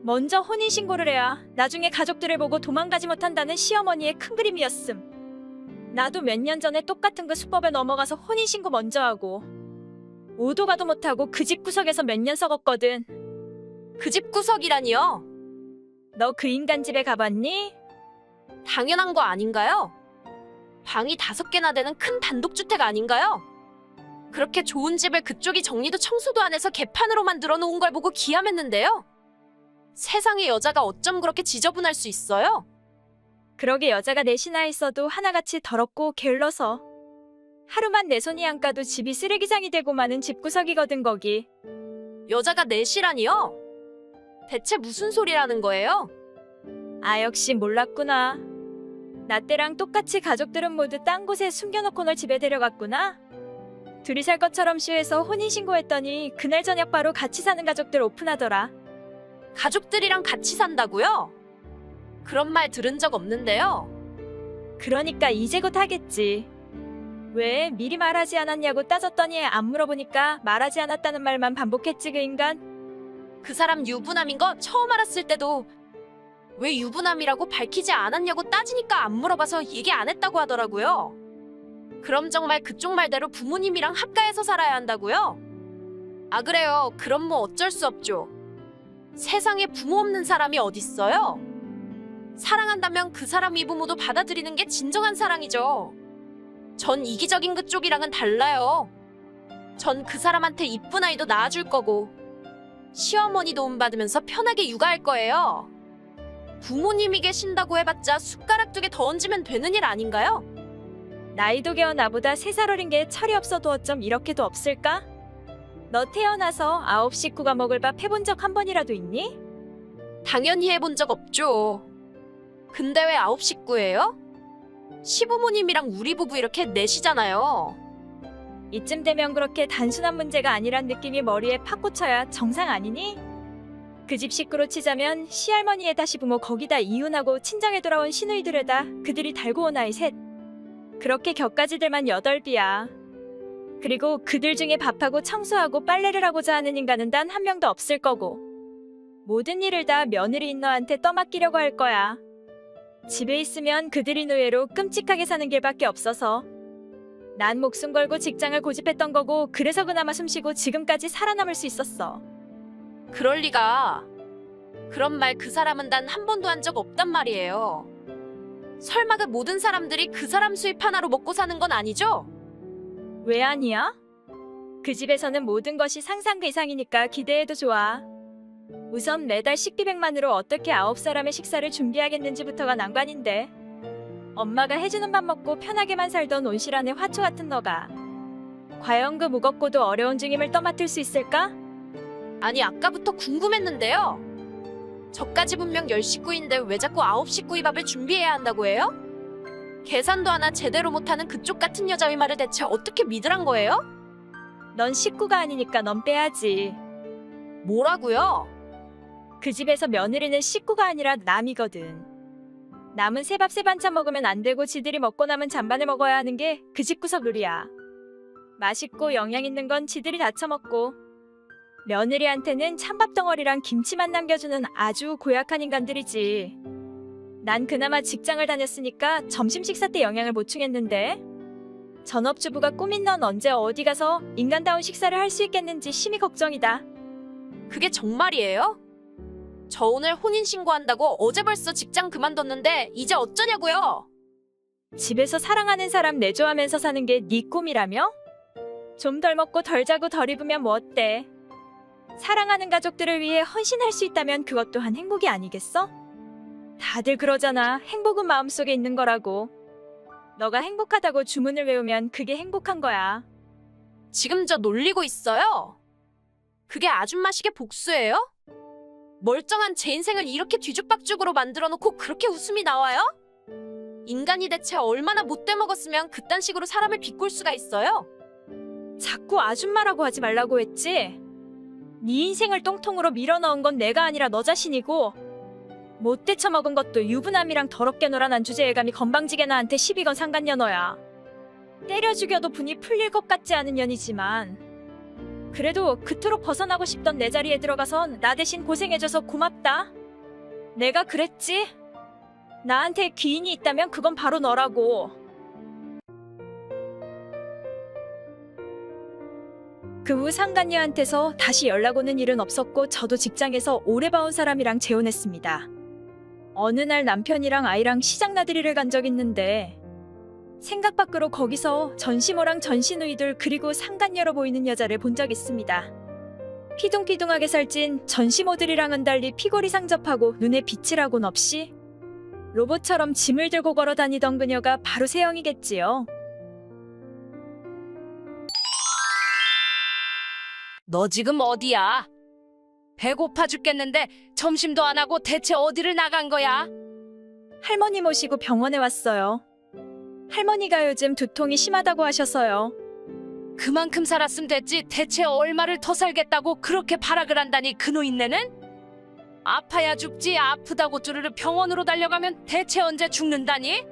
Speaker 2: 먼저 혼인신고를 해야 나중에 가족들을 보고 도망가지 못한다는 시어머니의 큰 그림이었음. 나도 몇 년 전에 똑같은 그 수법에 넘어가서 혼인신고 먼저 하고 오도 가도 못하고 그 집 구석에서 몇 년 썩었거든.
Speaker 3: 그 집 구석이라니요?
Speaker 2: 너 그 인간 집에 가봤니?
Speaker 3: 당연한 거 아닌가요? 방이 5개나 되는 큰 단독주택 아닌가요? 그렇게 좋은 집을 그쪽이 정리도 청소도 안 해서 개판으로 만들어 놓은 걸 보고 기함했는데요. 세상에 여자가 어쩜 그렇게 지저분할 수 있어요?
Speaker 2: 그러게 여자가 넷이나 있어도 하나같이 더럽고 게을러서 하루만 내 손이 안 가도 집이 쓰레기장이 되고 마는 집구석이거든 거기.
Speaker 3: 여자가 넷이라니요? 대체 무슨 소리라는 거예요?
Speaker 2: 아 역시 몰랐구나. 나 때랑 똑같이 가족들은 모두 딴 곳에 숨겨놓고 널 집에 데려갔구나. 둘이 살 것처럼 쇼해서 혼인신고했더니 그날 저녁 바로 같이 사는 가족들 오픈하더라.
Speaker 3: 가족들이랑 같이 산다고요? 그런 말 들은 적 없는데요.
Speaker 2: 그러니까 이제 곧 하겠지. 왜 미리 말하지 않았냐고 따졌더니 안 물어보니까 말하지 않았다는 말만 반복했지 그 인간.
Speaker 3: 그 사람 유부남인 거 처음 알았을 때도 왜 유부남이라고 밝히지 않았냐고 따지니까 안 물어봐서 얘기 안 했다고 하더라고요. 그럼 정말 그쪽 말대로 부모님이랑 합가해서 살아야 한다고요? 아 그래요. 그럼 뭐 어쩔 수 없죠. 세상에 부모 없는 사람이 어딨어요? 사랑한다면 그 사람 이부모도 받아들이는 게 진정한 사랑이죠. 전 이기적인 그쪽이랑은 달라요. 전 그 사람한테 이쁜 아이도 낳아줄 거고 시어머니 도움 받으면서 편하게 육아할 거예요. 부모님이 계신다고 해봤자 숟가락 2개 더 얹으면 되는 일 아닌가요?
Speaker 2: 나이도 겨우 나보다 3살 어린 게 철이 없어도 어쩜 이렇게도 없을까? 너 태어나서 9 식구가 먹을 밥 해본 적 한 번이라도 있니?
Speaker 3: 당연히 해본 적 없죠. 근데 왜 9 식구예요? 시부모님이랑 우리 부부 이렇게 넷이잖아요.
Speaker 2: 이쯤 되면 그렇게 단순한 문제가 아니란 느낌이 머리에 팍 꽂혀야 정상 아니니? 그 집 식구로 치자면 시할머니에다 시부모 거기다 이혼하고 친정에 돌아온 시누이들에다 그들이 달고 온 아이 셋. 그렇게 격가지들만 8비야. 그리고 그들 중에 밥하고 청소하고 빨래를 하고자 하는 인간은 단 한 명도 없을 거고 모든 일을 다 며느리인 너한테 떠맡기려고 할 거야. 집에 있으면 그들이 노예로 끔찍하게 사는 길밖에 없어서 난 목숨 걸고 직장을 고집했던 거고 그래서 그나마 숨쉬고 지금까지 살아남을 수 있었어.
Speaker 3: 그럴 리가. 그런 말 그 사람은 단 한 번도 한 적 없단 말이에요. 설마 그 모든 사람들이 그 사람 수입 하나로 먹고 사는 건 아니죠?
Speaker 2: 왜 아니야? 그 집에서는 모든 것이 상상 그 이상이니까 기대해도 좋아. 우선 매달 식비백만으로 어떻게 9사람의 식사를 준비하겠는지부터가 난관인데 엄마가 해주는 밥 먹고 편하게만 살던 온실안의 화초 같은 너가 과연 그 무겁고도 어려운 중임을 떠맡을 수 있을까?
Speaker 3: 아니 아까부터 궁금했는데요. 저까지 분명 10식구인데 왜 자꾸 9식구의 밥을 준비해야 한다고 해요? 계산도 하나 제대로 못하는 그쪽 같은 여자의 말을 대체 어떻게 믿으란 거예요?
Speaker 2: 넌 식구가 아니니까 넌 빼야지.
Speaker 3: 뭐라고요?
Speaker 2: 그 집에서 며느리는 식구가 아니라 남이거든. 남은 새 밥 새 반찬 먹으면 안 되고 지들이 먹고 남은 잔반을 먹어야 하는 게 그 집구석 룰이야. 맛있고 영양 있는 건 지들이 다 처먹고 며느리한테는 찬밥 덩어리랑 김치만 남겨주는 아주 고약한 인간들이지. 난 그나마 직장을 다녔으니까 점심 식사 때 영양을 보충했는데 전업주부가 꾸민 넌 언제 어디 가서 인간다운 식사를 할 수 있겠는지 심히 걱정이다.
Speaker 3: 그게 정말이에요? 저 오늘 혼인신고한다고 어제 벌써 직장 그만뒀는데 이제 어쩌냐고요?
Speaker 2: 집에서 사랑하는 사람 내조하면서 사는 게 네 꿈이라며? 좀 덜 먹고 덜 자고 덜 입으면 뭐 어때? 사랑하는 가족들을 위해 헌신할 수 있다면 그것 또한 행복이 아니겠어? 다들 그러잖아. 행복은 마음속에 있는 거라고. 너가 행복하다고 주문을 외우면 그게 행복한 거야.
Speaker 3: 지금 저 놀리고 있어요? 그게 아줌마식의 복수예요? 멀쩡한 제 인생을 이렇게 뒤죽박죽으로 만들어 놓고 그렇게 웃음이 나와요? 인간이 대체 얼마나 못돼 먹었으면 그딴 식으로 사람을 비꼴 수가 있어요?
Speaker 2: 자꾸 아줌마라고 하지 말라고 했지? 네 인생을 똥통으로 밀어넣은 건 내가 아니라 너 자신이고 못 데쳐먹은 것도 유부남이랑 더럽게 놀아난 주제애감이 건방지게 나한테 시비 건 상간녀너야. 때려 죽여도 분이 풀릴 것 같지 않은 년이지만 그래도 그토록 벗어나고 싶던 내 자리에 들어가선 나 대신 고생해줘서 고맙다. 내가 그랬지? 나한테 귀인이 있다면 그건 바로 너라고. 그 후 상간녀한테서 다시 연락 오는 일은 없었고 저도 직장에서 오래 봐온 사람이랑 재혼했습니다. 어느 날 남편이랑 아이랑 시장 나들이를 간 적 있는데 생각 밖으로 거기서 전시모랑 전시누이들 그리고 상간녀로 보이는 여자를 본 적 있습니다. 피둥피둥하게 살찐 전시모들이랑은 달리 피골이 상접하고 눈에 비칠하곤 없이 로봇처럼 짐을 들고 걸어 다니던 그녀가 바로 세영이겠지요.
Speaker 1: 너 지금 어디야? 배고파 죽겠는데 점심도 안 하고 대체 어디를 나간 거야?
Speaker 2: 할머니 모시고 병원에 왔어요. 할머니가 요즘 두통이 심하다고 하셔서요.
Speaker 1: 그만큼 살았으면 됐지 대체 얼마를 더 살겠다고 그렇게 발악을 한다니 그 노인네는? 아파야 죽지 아프다고 쭈르르 병원으로 달려가면 대체 언제 죽는다니?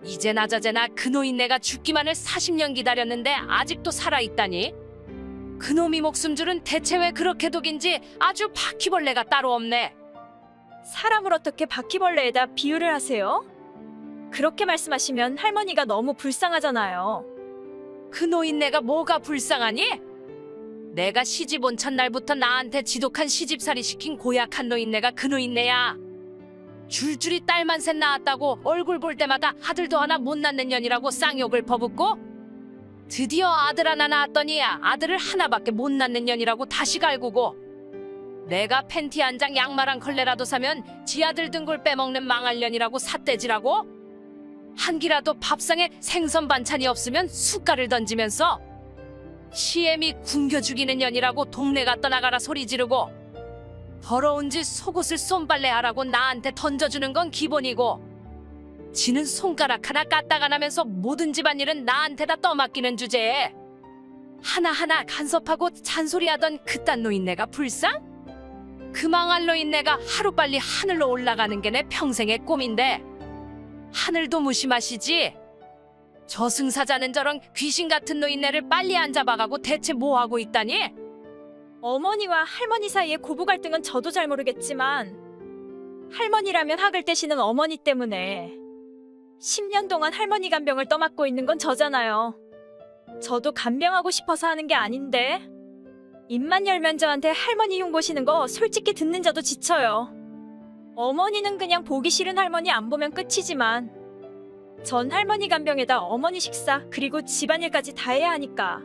Speaker 1: 이제 나자제나 그 노인네가 죽기만을 40년 기다렸는데 아직도 살아있다니? 그놈이 목숨줄은 대체 왜 그렇게 독인지 아주 바퀴벌레가 따로 없네.
Speaker 2: 사람을 어떻게 바퀴벌레에다 비유를 하세요? 그렇게 말씀하시면 할머니가 너무 불쌍하잖아요.
Speaker 1: 그 노인네가 뭐가 불쌍하니? 내가 시집 온 첫날부터 나한테 지독한 시집살이 시킨 고약한 노인네가 그 노인네야. 줄줄이 딸만 셋 낳았다고 얼굴 볼 때마다 아들도 하나 못 낳는 년이라고 쌍욕을 퍼붓고 드디어 아들 하나 낳았더니 아들을 하나밖에 못 낳는 년이라고 다시 갈구고 내가 팬티 한 장 양말 한 컬레라도 사면 지 아들 등골 빼먹는 망할 년이라고 삿대질하고 한 끼라도 밥상에 생선 반찬이 없으면 숟갈을 던지면서 시애미 굶겨 죽이는 년이라고 동네가 떠나가라 소리 지르고 더러운 짓 속옷을 솜빨래하라고 나한테 던져주는 건 기본이고 지는 손가락 하나 까딱 안 하면서 모든 집안일은 나한테다 떠맡기는 주제에 하나하나 간섭하고 잔소리하던 그딴 노인네가 불쌍? 그 망할 노인네가 하루빨리 하늘로 올라가는 게 내 평생의 꿈인데 하늘도 무심하시지? 저승사자는 저런 귀신 같은 노인네를 빨리 안 잡아가고 대체 뭐하고 있다니?
Speaker 2: 어머니와 할머니 사이의 고부 갈등은 저도 잘 모르겠지만 할머니라면 학을 떼시는 어머니 때문에 10년 동안 할머니 간병을 떠맡고 있는 건 저잖아요. 저도 간병하고 싶어서 하는 게 아닌데 입만 열면 저한테 할머니 흉 보시는 거 솔직히 듣는 저도 지쳐요. 어머니는 그냥 보기 싫은 할머니 안 보면 끝이지만 전 할머니 간병에다 어머니 식사 그리고 집안일까지 다 해야 하니까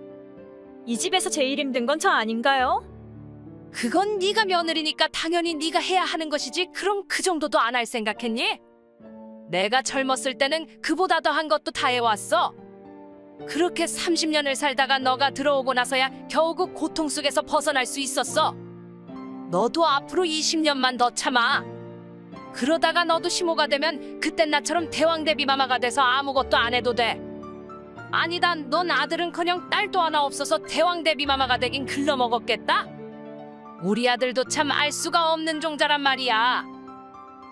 Speaker 2: 이 집에서 제일 힘든 건 저 아닌가요?
Speaker 1: 그건 네가 며느리니까 당연히 네가 해야 하는 것이지 그럼 그 정도도 안 할 생각했니? 내가 젊었을 때는 그보다 더한 것도 다 해왔어. 그렇게 30년을 살다가 너가 들어오고 나서야 겨우 그 고통 속에서 벗어날 수 있었어. 너도 앞으로 20년만 더 참아. 그러다가 너도 시모가 되면 그땐 나처럼 대왕대비마마가 돼서 아무것도 안 해도 돼. 아니다, 넌 아들은커녕 딸도 하나 없어서 대왕대비마마가 되긴 글러먹었겠다. 우리 아들도 참 알 수가 없는 종자란 말이야.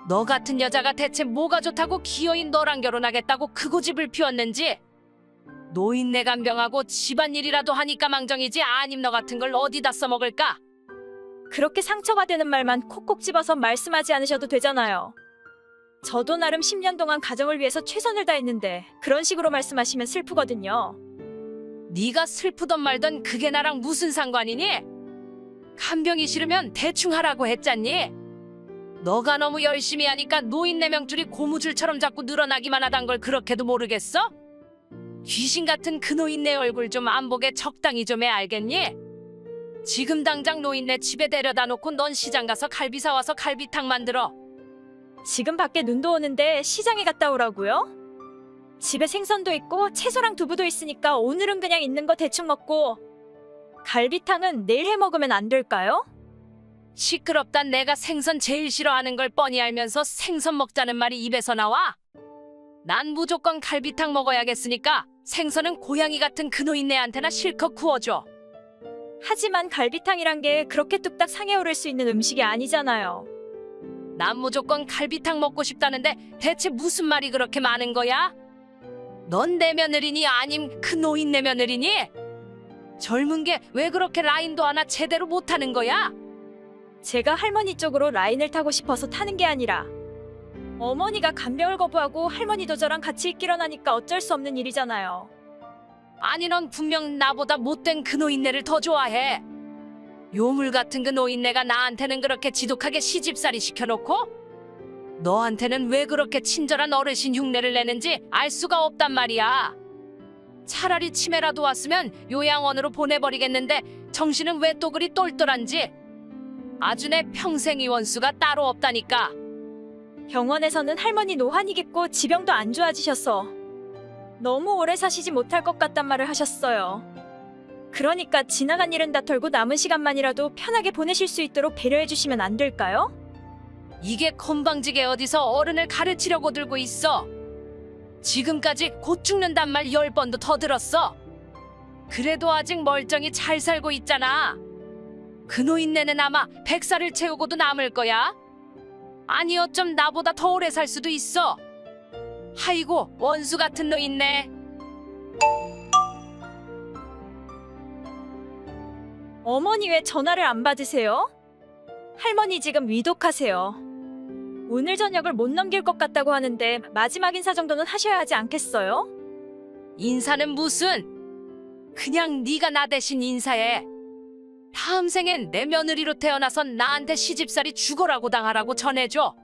Speaker 1: 너 같은 여자가 대체 뭐가 좋다고 기어이 너랑 결혼하겠다고 그 고집을 피웠는지. 노인네 간병하고 집안일이라도 하니까 망정이지 아님 너 같은 걸 어디다 써먹을까?
Speaker 2: 그렇게 상처가 되는 말만 콕콕 집어서 말씀하지 않으셔도 되잖아요. 저도 나름 10년 동안 가정을 위해서 최선을 다했는데 그런 식으로 말씀하시면 슬프거든요.
Speaker 1: 네가 슬프던 말던 그게 나랑 무슨 상관이니? 간병이 싫으면 대충 하라고 했잖니? 너가 너무 열심히 하니까 노인네 명줄이 고무줄처럼 자꾸 늘어나기만 하단 걸 그렇게도 모르겠어? 귀신 같은 그 노인네 얼굴 좀 안 보게 적당히 좀 해 알겠니? 지금 당장 노인네 집에 데려다 놓고 넌 시장 가서 갈비 사와서 갈비탕 만들어.
Speaker 2: 지금 밖에 눈도 오는데 시장에 갔다 오라고요? 집에 생선도 있고 채소랑 두부도 있으니까 오늘은 그냥 있는 거 대충 먹고 갈비탕은 내일 해 먹으면 안 될까요?
Speaker 1: 시끄럽단 내가 생선 제일 싫어하는 걸 뻔히 알면서 생선 먹자는 말이 입에서 나와? 난 무조건 갈비탕 먹어야겠으니까 생선은 고양이 같은 그 노인네한테나 실컷 구워줘.
Speaker 2: 하지만 갈비탕이란 게 그렇게 뚝딱 상해 오를 수 있는 음식이 아니잖아요.
Speaker 1: 난 무조건 갈비탕 먹고 싶다는데 대체 무슨 말이 그렇게 많은 거야? 넌 내 며느리니 아님 그 노인네 며느리니? 젊은 게 왜 그렇게 라인도 하나 제대로 못하는 거야?
Speaker 2: 제가 할머니 쪽으로 라인을 타고 싶어서 타는 게 아니라 어머니가 간병을 거부하고 할머니도 저랑 같이 있기로 하니까 어쩔 수 없는 일이잖아요.
Speaker 1: 아니 넌 분명 나보다 못된 그 노인네를 더 좋아해. 요물 같은 그 노인네가 나한테는 그렇게 지독하게 시집살이 시켜놓고 너한테는 왜 그렇게 친절한 어르신 흉내를 내는지 알 수가 없단 말이야. 차라리 치매라도 왔으면 요양원으로 보내버리겠는데 정신은 왜 또 그리 똘똘한지. 아주 내 평생의 원수가 따로 없다니까.
Speaker 2: 병원에서는 할머니 노환이 깊고 지병도 안 좋아지셔서 너무 오래 사시지 못할 것 같단 말을 하셨어요. 그러니까 지나간 일은 다 털고 남은 시간만이라도 편하게 보내실 수 있도록 배려해 주시면 안 될까요?
Speaker 1: 이게 건방지게 어디서 어른을 가르치려고 들고 있어. 지금까지 곧 죽는단 말 10번도 더 들었어. 그래도 아직 멀쩡히 잘 살고 있잖아. 그 노인네는 아마 100살을 채우고도 남을 거야. 아니 어쩜 나보다 더 오래 살 수도 있어. 아이고 원수 같은 노인네.
Speaker 2: 어머니 왜 전화를 안 받으세요? 할머니 지금 위독하세요. 오늘 저녁을 못 넘길 것 같다고 하는데 마지막 인사 정도는 하셔야 하지 않겠어요?
Speaker 1: 인사는 무슨. 그냥 네가 나 대신 인사해. 다음 생엔 내 며느리로 태어나선 나한테 시집살이 죽어라고 당하라고 전해줘.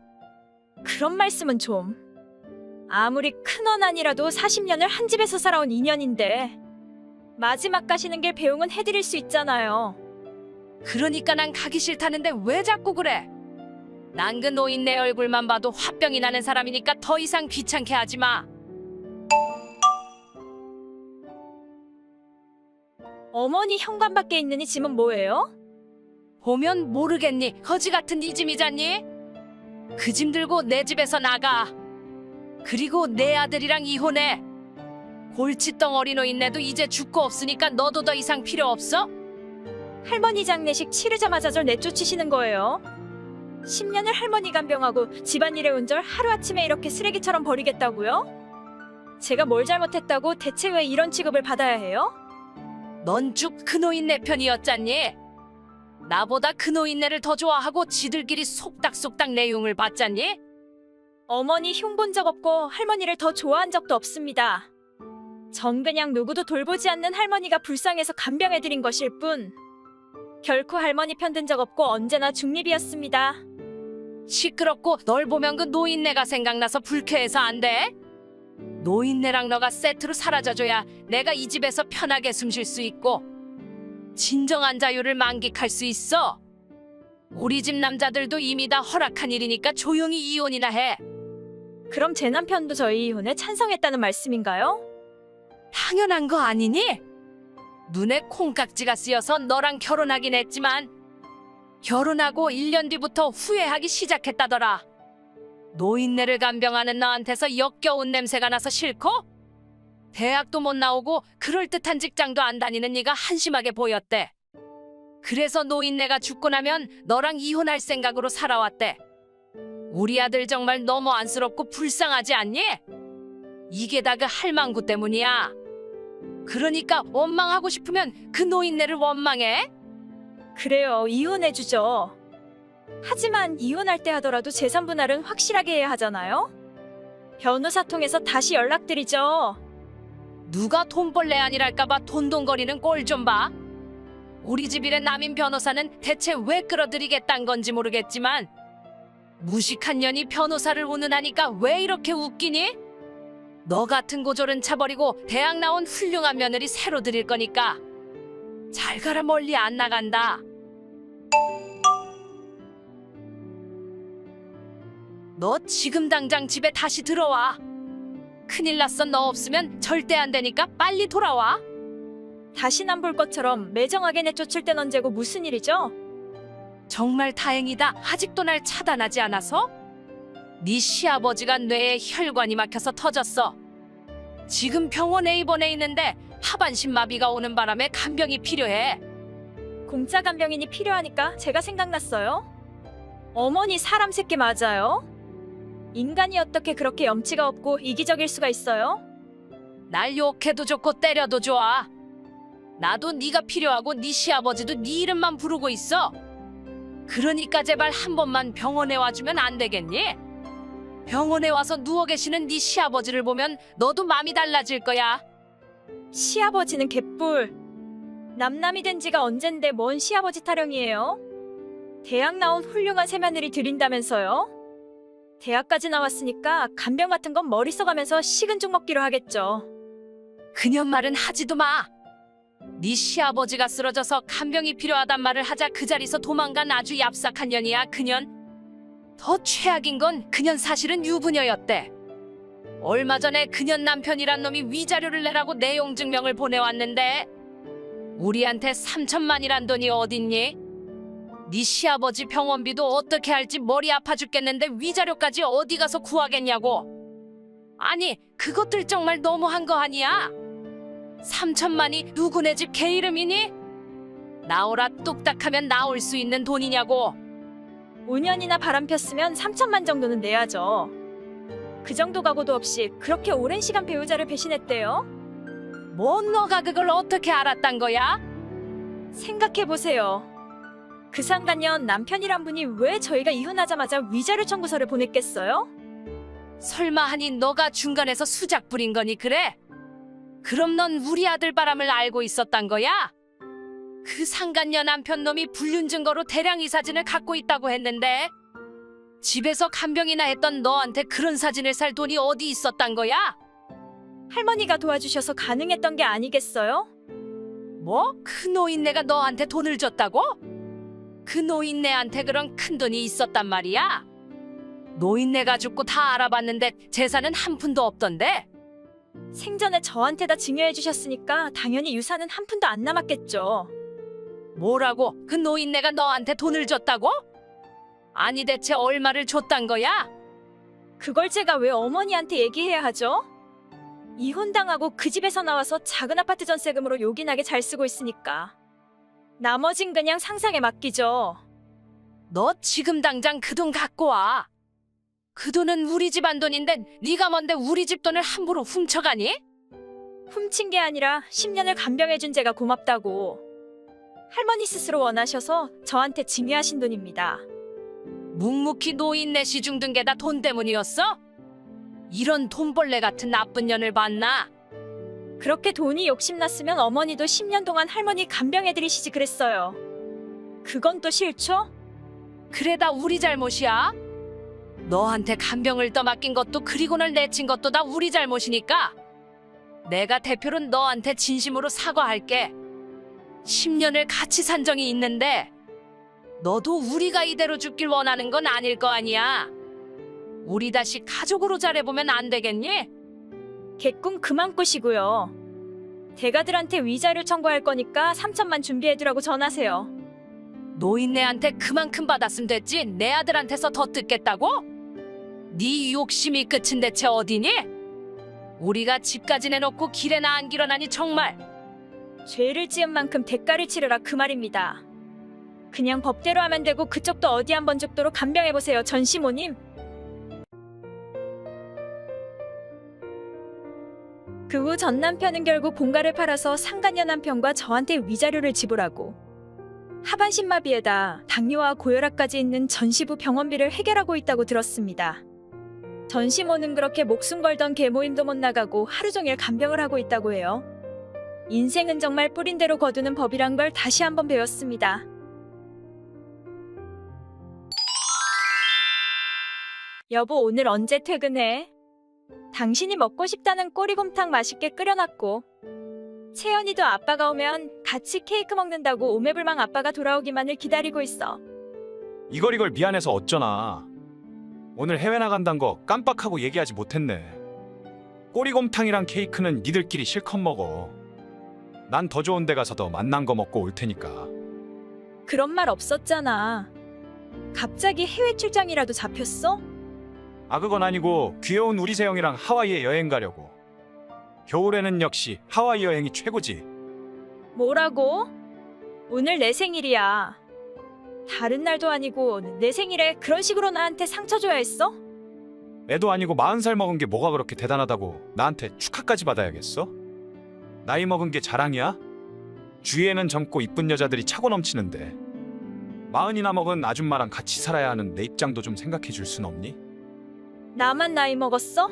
Speaker 2: 그런 말씀은 좀. 아무리 큰언 아니라도 40년을 한 집에서 살아온 인연인데 마지막 가시는 길 배웅은 해드릴 수 있잖아요.
Speaker 1: 그러니까 난 가기 싫다는데 왜 자꾸 그래? 난 그 노인네 얼굴만 봐도 화병이 나는 사람이니까 더 이상 귀찮게 하지 마.
Speaker 2: 어머니 현관밖에 있는 이 짐은 뭐예요?
Speaker 1: 보면 모르겠니? 거지 같은 이 짐이잖니? 그 짐 들고 내 집에서 나가. 그리고 내 아들이랑 이혼해. 골칫덩어리 노인네도 이제 죽고 없으니까 너도 더 이상 필요 없어?
Speaker 2: 할머니 장례식 치르자마자 절 내쫓으시는 거예요. 10년을 할머니 간병하고 집안일에 온 절 하루아침에 이렇게 쓰레기처럼 버리겠다고요? 제가 뭘 잘못했다고 대체 왜 이런 취급을 받아야 해요?
Speaker 1: 넌 쭉 그 노인네 편이었잖니? 나보다 그 노인네를 더 좋아하고 지들끼리 속닥속닥 내용을 받잖니?
Speaker 2: 어머니 흉본 적 없고 할머니를 더 좋아한 적도 없습니다. 전 그냥 누구도 돌보지 않는 할머니가 불쌍해서 간병해드린 것일 뿐 결코 할머니 편든 적 없고 언제나 중립이었습니다.
Speaker 1: 시끄럽고 널 보면 그 노인네가 생각나서 불쾌해서 안 돼? 노인네랑 너가 세트로 사라져줘야 내가 이 집에서 편하게 숨 쉴 수 있고 진정한 자유를 만끽할 수 있어. 우리 집 남자들도 이미 다 허락한 일이니까 조용히 이혼이나 해.
Speaker 2: 그럼 제 남편도 저희 이혼에 찬성했다는 말씀인가요?
Speaker 1: 당연한 거 아니니? 눈에 콩깍지가 쓰여서 너랑 결혼하긴 했지만 결혼하고 1년 뒤부터 후회하기 시작했다더라. 노인네를 간병하는 너한테서 역겨운 냄새가 나서 싫고 대학도 못 나오고 그럴듯한 직장도 안 다니는 네가 한심하게 보였대. 그래서 노인네가 죽고 나면 너랑 이혼할 생각으로 살아왔대. 우리 아들 정말 너무 안쓰럽고 불쌍하지 않니? 이게 다 그 할망구 때문이야. 그러니까 원망하고 싶으면 그 노인네를 원망해.
Speaker 2: 그래요, 이혼해주죠. 하지만 이혼할 때 하더라도 재산 분할은 확실하게 해야 하잖아요? 변호사 통해서 다시 연락드리죠.
Speaker 1: 누가 돈벌레 아니랄까봐 돈돈거리는 꼴 좀 봐. 우리 집 일에 남인 변호사는 대체 왜 끌어들이겠단 건지 모르겠지만 무식한 년이 변호사를 운운하니까 왜 이렇게 웃기니? 너 같은 고졸은 차버리고 대학 나온 훌륭한 며느리 새로 들일 거니까 잘 가라. 멀리 안 나간다. 너 지금 당장 집에 다시 들어와. 큰일 났어. 너 없으면 절대 안 되니까 빨리 돌아와.
Speaker 2: 다신 안 볼 것처럼 매정하게 내쫓을 땐 언제고 무슨 일이죠?
Speaker 1: 정말 다행이다. 아직도 날 차단하지 않아서? 네 시아버지가 뇌에 혈관이 막혀서 터졌어. 지금 병원에 입원해 있는데 하반신 마비가 오는 바람에 간병이 필요해.
Speaker 2: 공짜 간병인이 필요하니까 제가 생각났어요. 어머니 사람 새끼 맞아요? 인간이 어떻게 그렇게 염치가 없고 이기적일 수가 있어요?
Speaker 1: 날 욕해도 좋고 때려도 좋아. 나도 네가 필요하고 네 시아버지도 네 이름만 부르고 있어. 그러니까 제발 한 번만 병원에 와주면 안 되겠니? 병원에 와서 누워 계시는 네 시아버지를 보면 너도 마음이 달라질 거야.
Speaker 2: 시아버지는 개뿔. 남남이 된 지가 언젠데 뭔 시아버지 타령이에요? 대학 나온 훌륭한 새며느리 들인다면서요? 대학까지 나왔으니까 간병 같은 건 머리 써가면서 식은 죽 먹기로 하겠죠.
Speaker 1: 그년 말은 하지도 마. 네 시아버지가 쓰러져서 간병이 필요하단 말을 하자 그 자리에서 도망간 아주 얍삭한 년이야. 그년. 더 최악인 건 그년 사실은 유부녀였대. 얼마 전에 그년 남편이란 놈이 위자료를 내라고 내용 증명을 보내왔는데 우리한테 3천만이란 돈이 어딨니? 네 시아버지 병원비도 어떻게 할지 머리 아파 죽겠는데 위자료까지 어디 가서 구하겠냐고. 아니 그것들 정말 너무한 거 아니야? 3천만이 누구네 집 개 이름이니? 나오라 뚝딱하면 나올 수 있는 돈이냐고.
Speaker 2: 5년이나 바람 폈으면 3천만 정도는 내야죠. 그 정도 각오도 없이 그렇게 오랜 시간 배우자를 배신했대요?
Speaker 1: 뭔 너가 그걸 어떻게 알았단 거야?
Speaker 2: 생각해보세요. 그 상간년 남편이란 분이 왜 저희가 이혼하자마자 위자료 청구서를 보냈겠어요?
Speaker 1: 설마 하니 너가 중간에서 수작 부린 거니 그래? 그럼 넌 우리 아들 바람을 알고 있었단 거야? 그 상간녀 남편 놈이 불륜 증거로 대량 이 사진을 갖고 있다고 했는데 집에서 간병이나 했던 너한테 그런 사진을 살 돈이 어디 있었단 거야?
Speaker 2: 할머니가 도와주셔서 가능했던 게 아니겠어요?
Speaker 1: 뭐? 그 노인네가 너한테 돈을 줬다고? 그 노인네한테 그런 큰 돈이 있었단 말이야? 노인네가 죽고 다 알아봤는데 재산은 한 푼도 없던데?
Speaker 2: 생전에 저한테다 증여해 주셨으니까 당연히 유산은 한 푼도 안 남았겠죠.
Speaker 1: 뭐라고? 그 노인네가 너한테 돈을 줬다고? 아니 대체 얼마를 줬단 거야?
Speaker 2: 그걸 제가 왜 어머니한테 얘기해야 하죠? 이혼당하고 그 집에서 나와서 작은 아파트 전세금으로 요긴하게 잘 쓰고 있으니까. 나머진 그냥 상상에 맡기죠.
Speaker 1: 너 지금 당장 그 돈 갖고 와. 그 돈은 우리 집안 돈인데 네가 뭔데 우리 집 돈을 함부로 훔쳐가니?
Speaker 2: 훔친 게 아니라 10년을 간병해준 제가 고맙다고. 할머니 스스로 원하셔서 저한테 증여하신 돈입니다.
Speaker 1: 묵묵히 노인네 시중 든 게 다 돈 때문이었어? 이런 돈벌레 같은 나쁜 년을 봤나?
Speaker 2: 그렇게 돈이 욕심났으면 어머니도 10년 동안 할머니 간병해드리시지 그랬어요. 그건 또 싫죠?
Speaker 1: 그래 다 우리 잘못이야. 너한테 간병을 떠맡긴 것도 그리고 널 내친 것도 다 우리 잘못이니까 내가 대표로 너한테 진심으로 사과할게. 10년을 같이 산 적이 있는데 너도 우리가 이대로 죽길 원하는 건 아닐 거 아니야. 우리 다시 가족으로 잘해보면 안 되겠니?
Speaker 2: 개꿈 그만 꾸시고요. 대가들한테 위자료 청구할 거니까 3천만 준비해두라고 전하세요.
Speaker 1: 노인네한테 그만큼 받았으면 됐지 내 아들한테서 더 뜯겠다고? 네 욕심이 끝은 대체 어디니? 우리가 집까지 내놓고 길에나 안 길어나니 정말.
Speaker 2: 죄를 지은 만큼 대가를 치르라 그 말입니다. 그냥 법대로 하면 되고 그쪽도 어디 한번 죽도록 간병해보세요 전시모님. 그 후 전 남편은 결국 본가를 팔아서 상간녀 남편과 저한테 위자료를 지불하고 하반신마비에다 당뇨와 고혈압까지 있는 전시부 병원비를 해결하고 있다고 들었습니다. 전시모는 그렇게 목숨 걸던 개모임도 못 나가고 하루 종일 간병을 하고 있다고 해요. 인생은 정말 뿌린 대로 거두는 법이란 걸 다시 한번 배웠습니다. 여보 오늘 언제 퇴근해? 당신이 먹고 싶다는 꼬리곰탕 맛있게 끓여놨고 채연이도 아빠가 오면 같이 케이크 먹는다고 오매불망 아빠가 돌아오기만을 기다리고 있어.
Speaker 4: 이걸 미안해서 어쩌나. 오늘 해외 나간단 거 깜빡하고 얘기하지 못했네. 꼬리곰탕이랑 케이크는 니들끼리 실컷 먹어. 난 더 좋은 데 가서 더 맛난 거 먹고 올 테니까.
Speaker 2: 그런 말 없었잖아. 갑자기 해외 출장이라도 잡혔어?
Speaker 4: 아 그건 아니고 귀여운 우리 세영이랑 하와이에 여행 가려고. 겨울에는 역시 하와이 여행이 최고지.
Speaker 2: 뭐라고? 오늘 내 생일이야. 다른 날도 아니고 내 생일에 그런 식으로 나한테 상처 줘야 했어?
Speaker 4: 애도 아니고 40살 먹은 게 뭐가 그렇게 대단하다고 나한테 축하까지 받아야겠어? 나이 먹은 게 자랑이야? 주위에는 젊고 이쁜 여자들이 차고 넘치는데 40이나 먹은 아줌마랑 같이 살아야 하는 내 입장도 좀 생각해 줄 순 없니?
Speaker 2: 나만 나이 먹었어?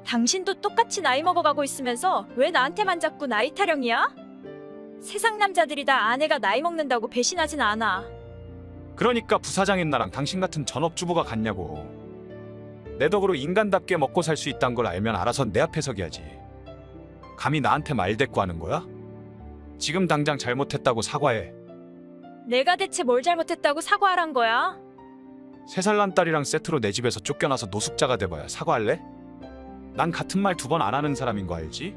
Speaker 2: 당신도 똑같이 나이 먹어가고 있으면서 왜 나한테만 자꾸 나이 타령이야? 세상 남자들이 다 아내가 나이 먹는다고 배신하진 않아.
Speaker 4: 그러니까 부사장인 나랑 당신 같은 전업주부가 같냐고. 내 덕으로 인간답게 먹고 살 수 있다는 걸 알면 알아서 내 앞에 서기 하지. 감히 나한테 말대꾸하는 거야? 지금 당장 잘못했다고 사과해.
Speaker 2: 내가 대체 뭘 잘못했다고 사과하란 거야?
Speaker 4: 3살 난 딸이랑 세트로 내 집에서 쫓겨나서 노숙자가 돼봐야 사과할래? 난 같은 말 2번 안 하는 사람인 거 알지?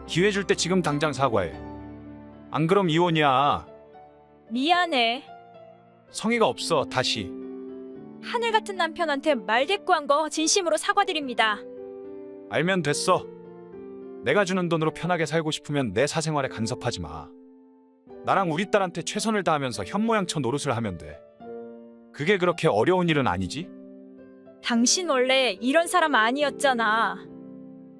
Speaker 4: 기회 줄 때 지금 당장 사과해. 안 그럼 이혼이야.
Speaker 2: 미안해.
Speaker 4: 성의가 없어. 다시.
Speaker 2: 하늘 같은 남편한테 말대꾸한 거 진심으로 사과드립니다.
Speaker 4: 알면 됐어. 내가 주는 돈으로 편하게 살고 싶으면 내 사생활에 간섭하지 마. 나랑 우리 딸한테 최선을 다하면서 현모양처 노릇을 하면 돼. 그게 그렇게 어려운 일은 아니지?
Speaker 2: 당신 원래 이런 사람 아니었잖아.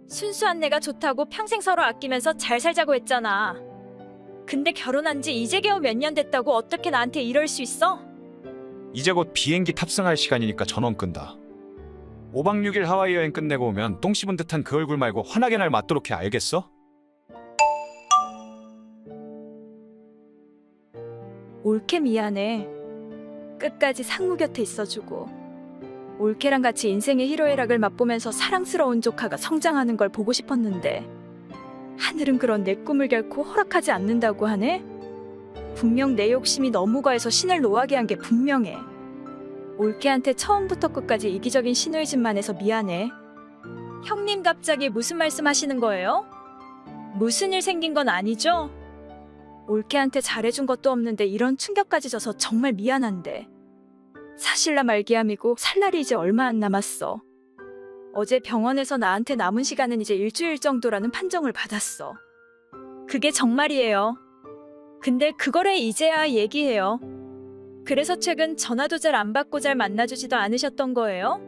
Speaker 2: 순수한 내가 좋다고 평생 서로 아끼면서 잘 살자고 했잖아. 근데 결혼한 지 이제 겨우 몇 년 됐다고 어떻게 나한테 이럴 수 있어?
Speaker 4: 이제 곧 비행기 탑승할 시간이니까 전원 끈다. 5박 6일 하와이 여행 끝내고 오면 똥 씹은 듯한 그 얼굴 말고 환하게 날 맞도록 해. 알겠어?
Speaker 2: 올케 미안해. 끝까지 상무 곁에 있어주고 올케랑 같이 인생의 희로애락을 맛보면서 사랑스러운 조카가 성장하는 걸 보고 싶었는데 하늘은 그런 내 꿈을 결코 허락하지 않는다고 하네? 분명 내 욕심이 너무 과해서 신을 노하게 한 게 분명해. 올케한테 처음부터 끝까지 이기적인 신호이즘만 해서 미안해. 형님 갑자기 무슨 말씀 하시는 거예요? 무슨 일 생긴 건 아니죠? 올케한테 잘해준 것도 없는데 이런 충격까지 줘서 정말 미안한데. 사실 나 말기암이고 살 날이 이제 얼마 안 남았어. 어제 병원에서 나한테 남은 시간은 이제 일주일 정도라는 판정을 받았어. 그게 정말이에요. 근데 그거를 이제야 얘기해요. 그래서 최근 전화도 잘 안 받고 잘 만나주지도 않으셨던 거예요?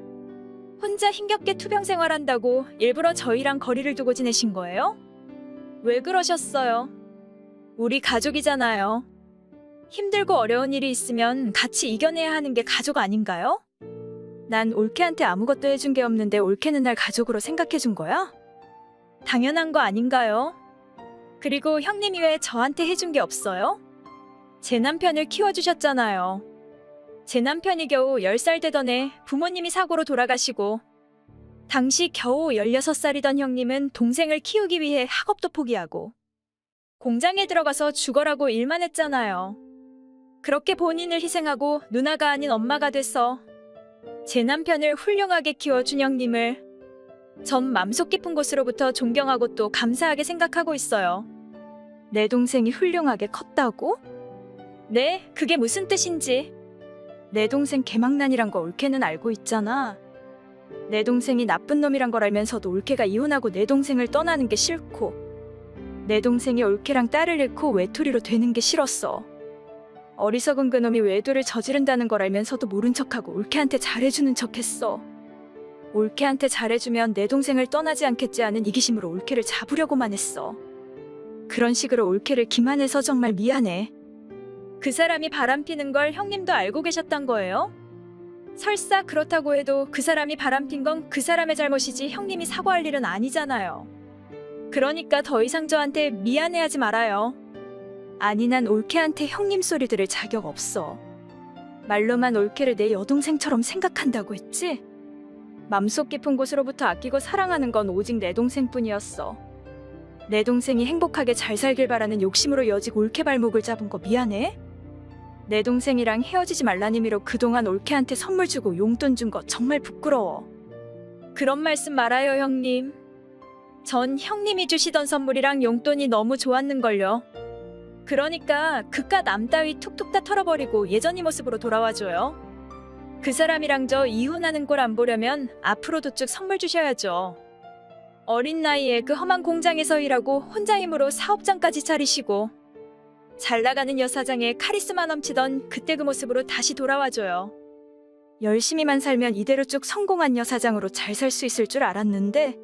Speaker 2: 혼자 힘겹게 투병 생활한다고 일부러 저희랑 거리를 두고 지내신 거예요? 왜 그러셨어요? 우리 가족이잖아요. 힘들고 어려운 일이 있으면 같이 이겨내야 하는 게 가족 아닌가요? 난 올케한테 아무것도 해준 게 없는데 올케는 날 가족으로 생각해준 거야? 당연한 거 아닌가요? 그리고 형님이 왜 저한테 해준 게 없어요? 제 남편을 키워주셨잖아요. 제 남편이 겨우 10살 되던 해 부모님이 사고로 돌아가시고 당시 겨우 16살이던 형님은 동생을 키우기 위해 학업도 포기하고 공장에 들어가서 죽어라고 일만 했잖아요. 그렇게 본인을 희생하고 누나가 아닌 엄마가 돼서 제 남편을 훌륭하게 키워준 형님을 전 맘속 깊은 곳으로부터 존경하고 또 감사하게 생각하고 있어요. 내 동생이 훌륭하게 컸다고? 네, 그게 무슨 뜻인지. 내 동생 개망난이란 거 올케는 알고 있잖아. 내 동생이 나쁜 놈이란 걸 알면서도 올케가 이혼하고 내 동생을 떠나는 게 싫고 내 동생이 올케랑 딸을 잃고 외톨이로 되는 게 싫었어. 어리석은 그놈이 외도를 저지른다는 걸 알면서도 모른 척하고 올케한테 잘해주는 척했어. 올케한테 잘해주면 내 동생을 떠나지 않겠지 하는 이기심으로 올케를 잡으려고만 했어. 그런 식으로 올케를 기만해서 정말 미안해. 그 사람이 바람피는 걸 형님도 알고 계셨단 거예요? 설사 그렇다고 해도 그 사람이 바람핀 건 그 사람의 잘못이지 형님이 사과할 일은 아니잖아요. 그러니까 더 이상 저한테 미안해하지 말아요. 아니 난 올케한테 형님 소리 들을 자격 없어. 말로만 올케를 내 여동생처럼 생각한다고 했지? 맘속 깊은 곳으로부터 아끼고 사랑하는 건 오직 내 동생뿐이었어. 내 동생이 행복하게 잘 살길 바라는 욕심으로 여직 올케 발목을 잡은 거 미안해? 내 동생이랑 헤어지지 말란 의미로 그동안 올케한테 선물 주고 용돈 준 거 정말 부끄러워. 그런 말씀 말아요 형님. 전 형님이 주시던 선물이랑 용돈이 너무 좋았는걸요. 그러니까 그깟 남 따위 툭툭 다 털어버리고 예전의 모습으로 돌아와줘요. 그 사람이랑 저 이혼하는 꼴 안 보려면 앞으로도 쭉 선물 주셔야죠. 어린 나이에 그 험한 공장에서 일하고 혼자 힘으로 사업장까지 차리시고 잘 나가는 여사장에 카리스마 넘치던 그때 그 모습으로 다시 돌아와줘요. 열심히만 살면 이대로 쭉 성공한 여사장으로 잘 살 수 있을 줄 알았는데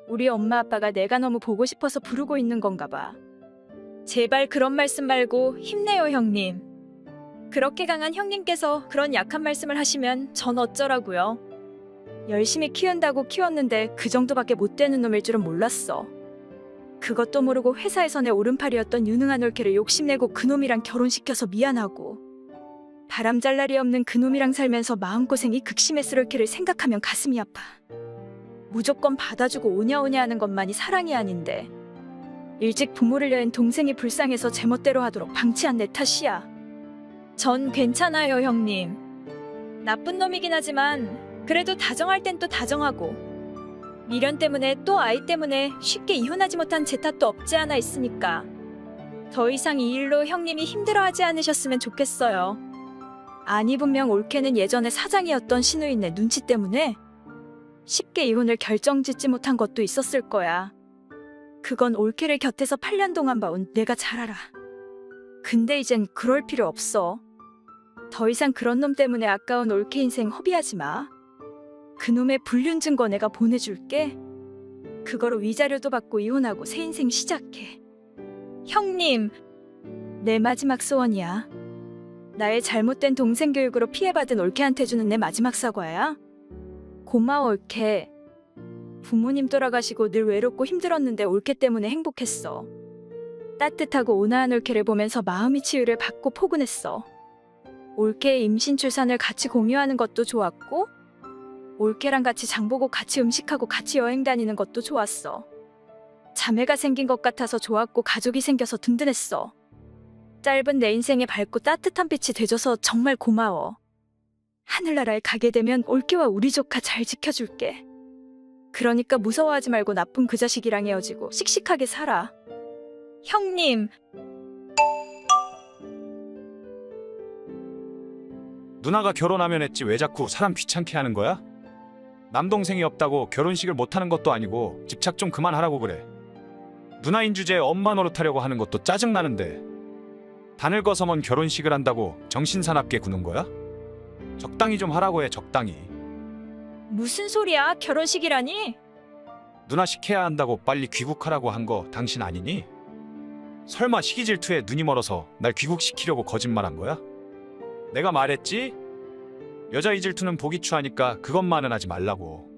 Speaker 2: 우리 엄마 아빠가 내가 너무 보고 싶어서 부르고 있는 건가 봐. 제발 그런 말씀 말고 힘내요, 형님. 그렇게 강한 형님께서 그런 약한 말씀을 하시면 전 어쩌라고요. 열심히 키운다고 키웠는데 그 정도밖에 못 되는 놈일 줄은 몰랐어. 그것도 모르고 회사에서 내 오른팔이었던 유능한 올케를 욕심내고 그놈이랑 결혼시켜서 미안하고 바람 잘 날이 없는 그놈이랑 살면서 마음고생이 극심했을 올케를 생각하면 가슴이 아파. 무조건 받아주고 오냐오냐 하는 것만이 사랑이 아닌데 일찍 부모를 여인 동생이 불쌍해서 제멋대로 하도록 방치한 내 탓이야. 전 괜찮아요, 형님. 나쁜 놈이긴 하지만 그래도 다정할 땐 또 다정하고 미련 때문에 또 아이 때문에 쉽게 이혼하지 못한 제 탓도 없지 않아 있으니까 더 이상 이 일로 형님이 힘들어하지 않으셨으면 좋겠어요. 아니 분명 올케는 예전에 사장이었던 시누이네 눈치 때문에 쉽게 이혼을 결정짓지 못한 것도 있었을 거야. 그건 올케를 곁에서 8년 동안 봐온 내가 잘 알아. 근데 이젠 그럴 필요 없어. 더 이상 그런 놈 때문에 아까운 올케 인생 허비하지 마. 그놈의 불륜 증거 내가 보내줄게. 그거로 위자료도 받고 이혼하고 새 인생 시작해. 형님, 내 마지막 소원이야. 나의 잘못된 동생 교육으로 피해받은 올케한테 주는 내 마지막 사과야. 고마워, 올케. 부모님 돌아가시고 늘 외롭고 힘들었는데 올케 때문에 행복했어. 따뜻하고 온화한 올케를 보면서 마음의 치유를 받고 포근했어. 올케의 임신 출산을 같이 공유하는 것도 좋았고 올케랑 같이 장보고 같이 음식하고 같이 여행 다니는 것도 좋았어. 자매가 생긴 것 같아서 좋았고 가족이 생겨서 든든했어. 짧은 내 인생에 밝고 따뜻한 빛이 돼줘서 정말 고마워. 하늘나라에 가게 되면 올케와 우리 조카 잘 지켜줄게. 그러니까 무서워하지 말고 나쁜 그 자식이랑 헤어지고 씩씩하게 살아. 형님.
Speaker 4: 누나가 결혼하면 했지 왜 자꾸 사람 귀찮게 하는 거야? 남동생이 없다고 결혼식을 못하는 것도 아니고 집착 좀 그만하라고 그래. 누나인 주제에 엄마 노릇하려고 하는 것도 짜증나는데 다늙어서 먼 결혼식을 한다고 정신사납게 구는 거야? 적당히 좀 하라고 해, 적당히.
Speaker 2: 무슨 소리야? 결혼식이라니?
Speaker 4: 누나 시켜야 한다고 빨리 귀국하라고 한 거 당신 아니니? 설마 시기 질투에 눈이 멀어서 날 귀국시키려고 거짓말한 거야? 내가 말했지? 여자의 질투는 보기 추하니까 그것만은 하지 말라고.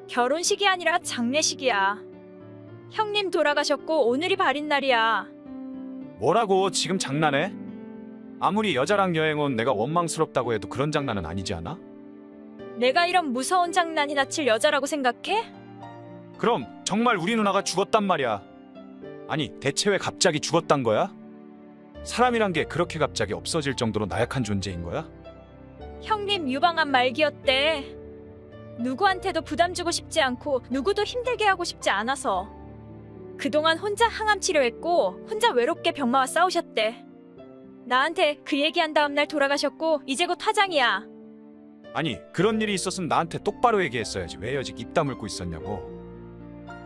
Speaker 2: 결혼식이 아니라 장례식이야. 형님 돌아가셨고 오늘이 발인 날이야.
Speaker 4: 뭐라고 지금 장난해? 아무리 여자랑 여행 온 내가 원망스럽다고 해도 그런 장난은 아니지 않아?
Speaker 2: 내가 이런 무서운 장난이나 칠 여자라고 생각해?
Speaker 4: 그럼 정말 우리 누나가 죽었단 말이야. 아니 대체 왜 갑자기 죽었단 거야? 사람이란 게 그렇게 갑자기 없어질 정도로 나약한 존재인 거야?
Speaker 2: 형님 유방암 말기였대. 누구한테도 부담 주고 싶지 않고 누구도 힘들게 하고 싶지 않아서 그동안 혼자 항암 치료했고 혼자 외롭게 병마와 싸우셨대. 나한테 그 얘기한 다음 날 돌아가셨고 이제 곧 화장이야.
Speaker 4: 아니 그런 일이 있었으면 나한테 똑바로 얘기했어야지 왜 여직 입 다물고 있었냐고.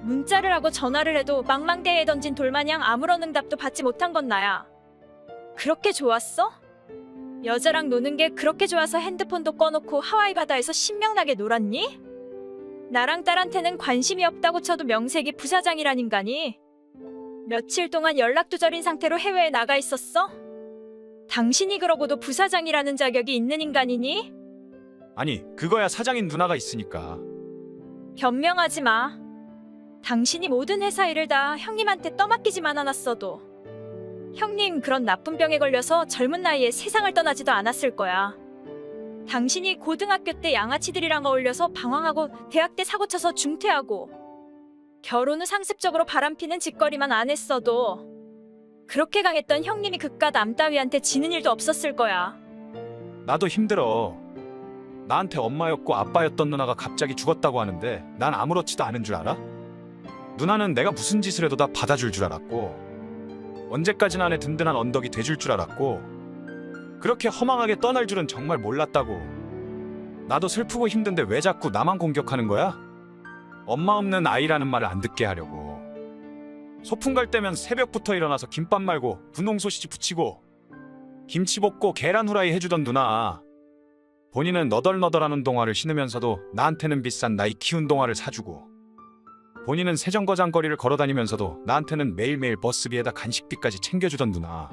Speaker 2: 문자를 하고 전화를 해도 망망대해에 던진 돌마냥 아무런 응답도 받지 못한 건 나야. 그렇게 좋았어? 여자랑 노는 게 그렇게 좋아서 핸드폰도 꺼놓고 하와이 바다에서 신명나게 놀았니? 나랑 딸한테는 관심이 없다고 쳐도 명색이 부사장이란 인간이 며칠 동안 연락 두절인 상태로 해외에 나가 있었어? 당신이 그러고도 부사장이라는 자격이 있는 인간이니?
Speaker 4: 아니 그거야 사장인 누나가 있으니까.
Speaker 2: 변명하지 마. 당신이 모든 회사 일을 다 형님한테 떠맡기지만 않았어도 형님 그런 나쁜 병에 걸려서 젊은 나이에 세상을 떠나지도 않았을 거야. 당신이 고등학교 때 양아치들이랑 어울려서 방황하고 대학 때 사고쳐서 중퇴하고 결혼 후 상습적으로 바람피는 짓거리만 안 했어도 그렇게 강했던 형님이 그깟 남 따위한테 지는 일도 없었을 거야.
Speaker 4: 나도 힘들어. 나한테 엄마였고 아빠였던 누나가 갑자기 죽었다고 하는데 난 아무렇지도 않은 줄 알아? 누나는 내가 무슨 짓을 해도 다 받아줄 줄 알았고 언제까지나 내 든든한 언덕이 돼줄 줄 알았고 그렇게 허망하게 떠날 줄은 정말 몰랐다고. 나도 슬프고 힘든데 왜 자꾸 나만 공격하는 거야? 엄마 없는 아이라는 말을 안 듣게 하려고. 소풍 갈 때면 새벽부터 일어나서 김밥 말고 분홍 소시지 부치고 김치 볶고 계란 후라이 해주던 누나. 본인은 너덜너덜한 동화를 신으면서도 나한테는 비싼 나이 키운 동화를 사주고, 본인은 세정거장거리를 걸어다니면서도 나한테는 매일매일 버스비에다 간식비까지 챙겨주던 누나.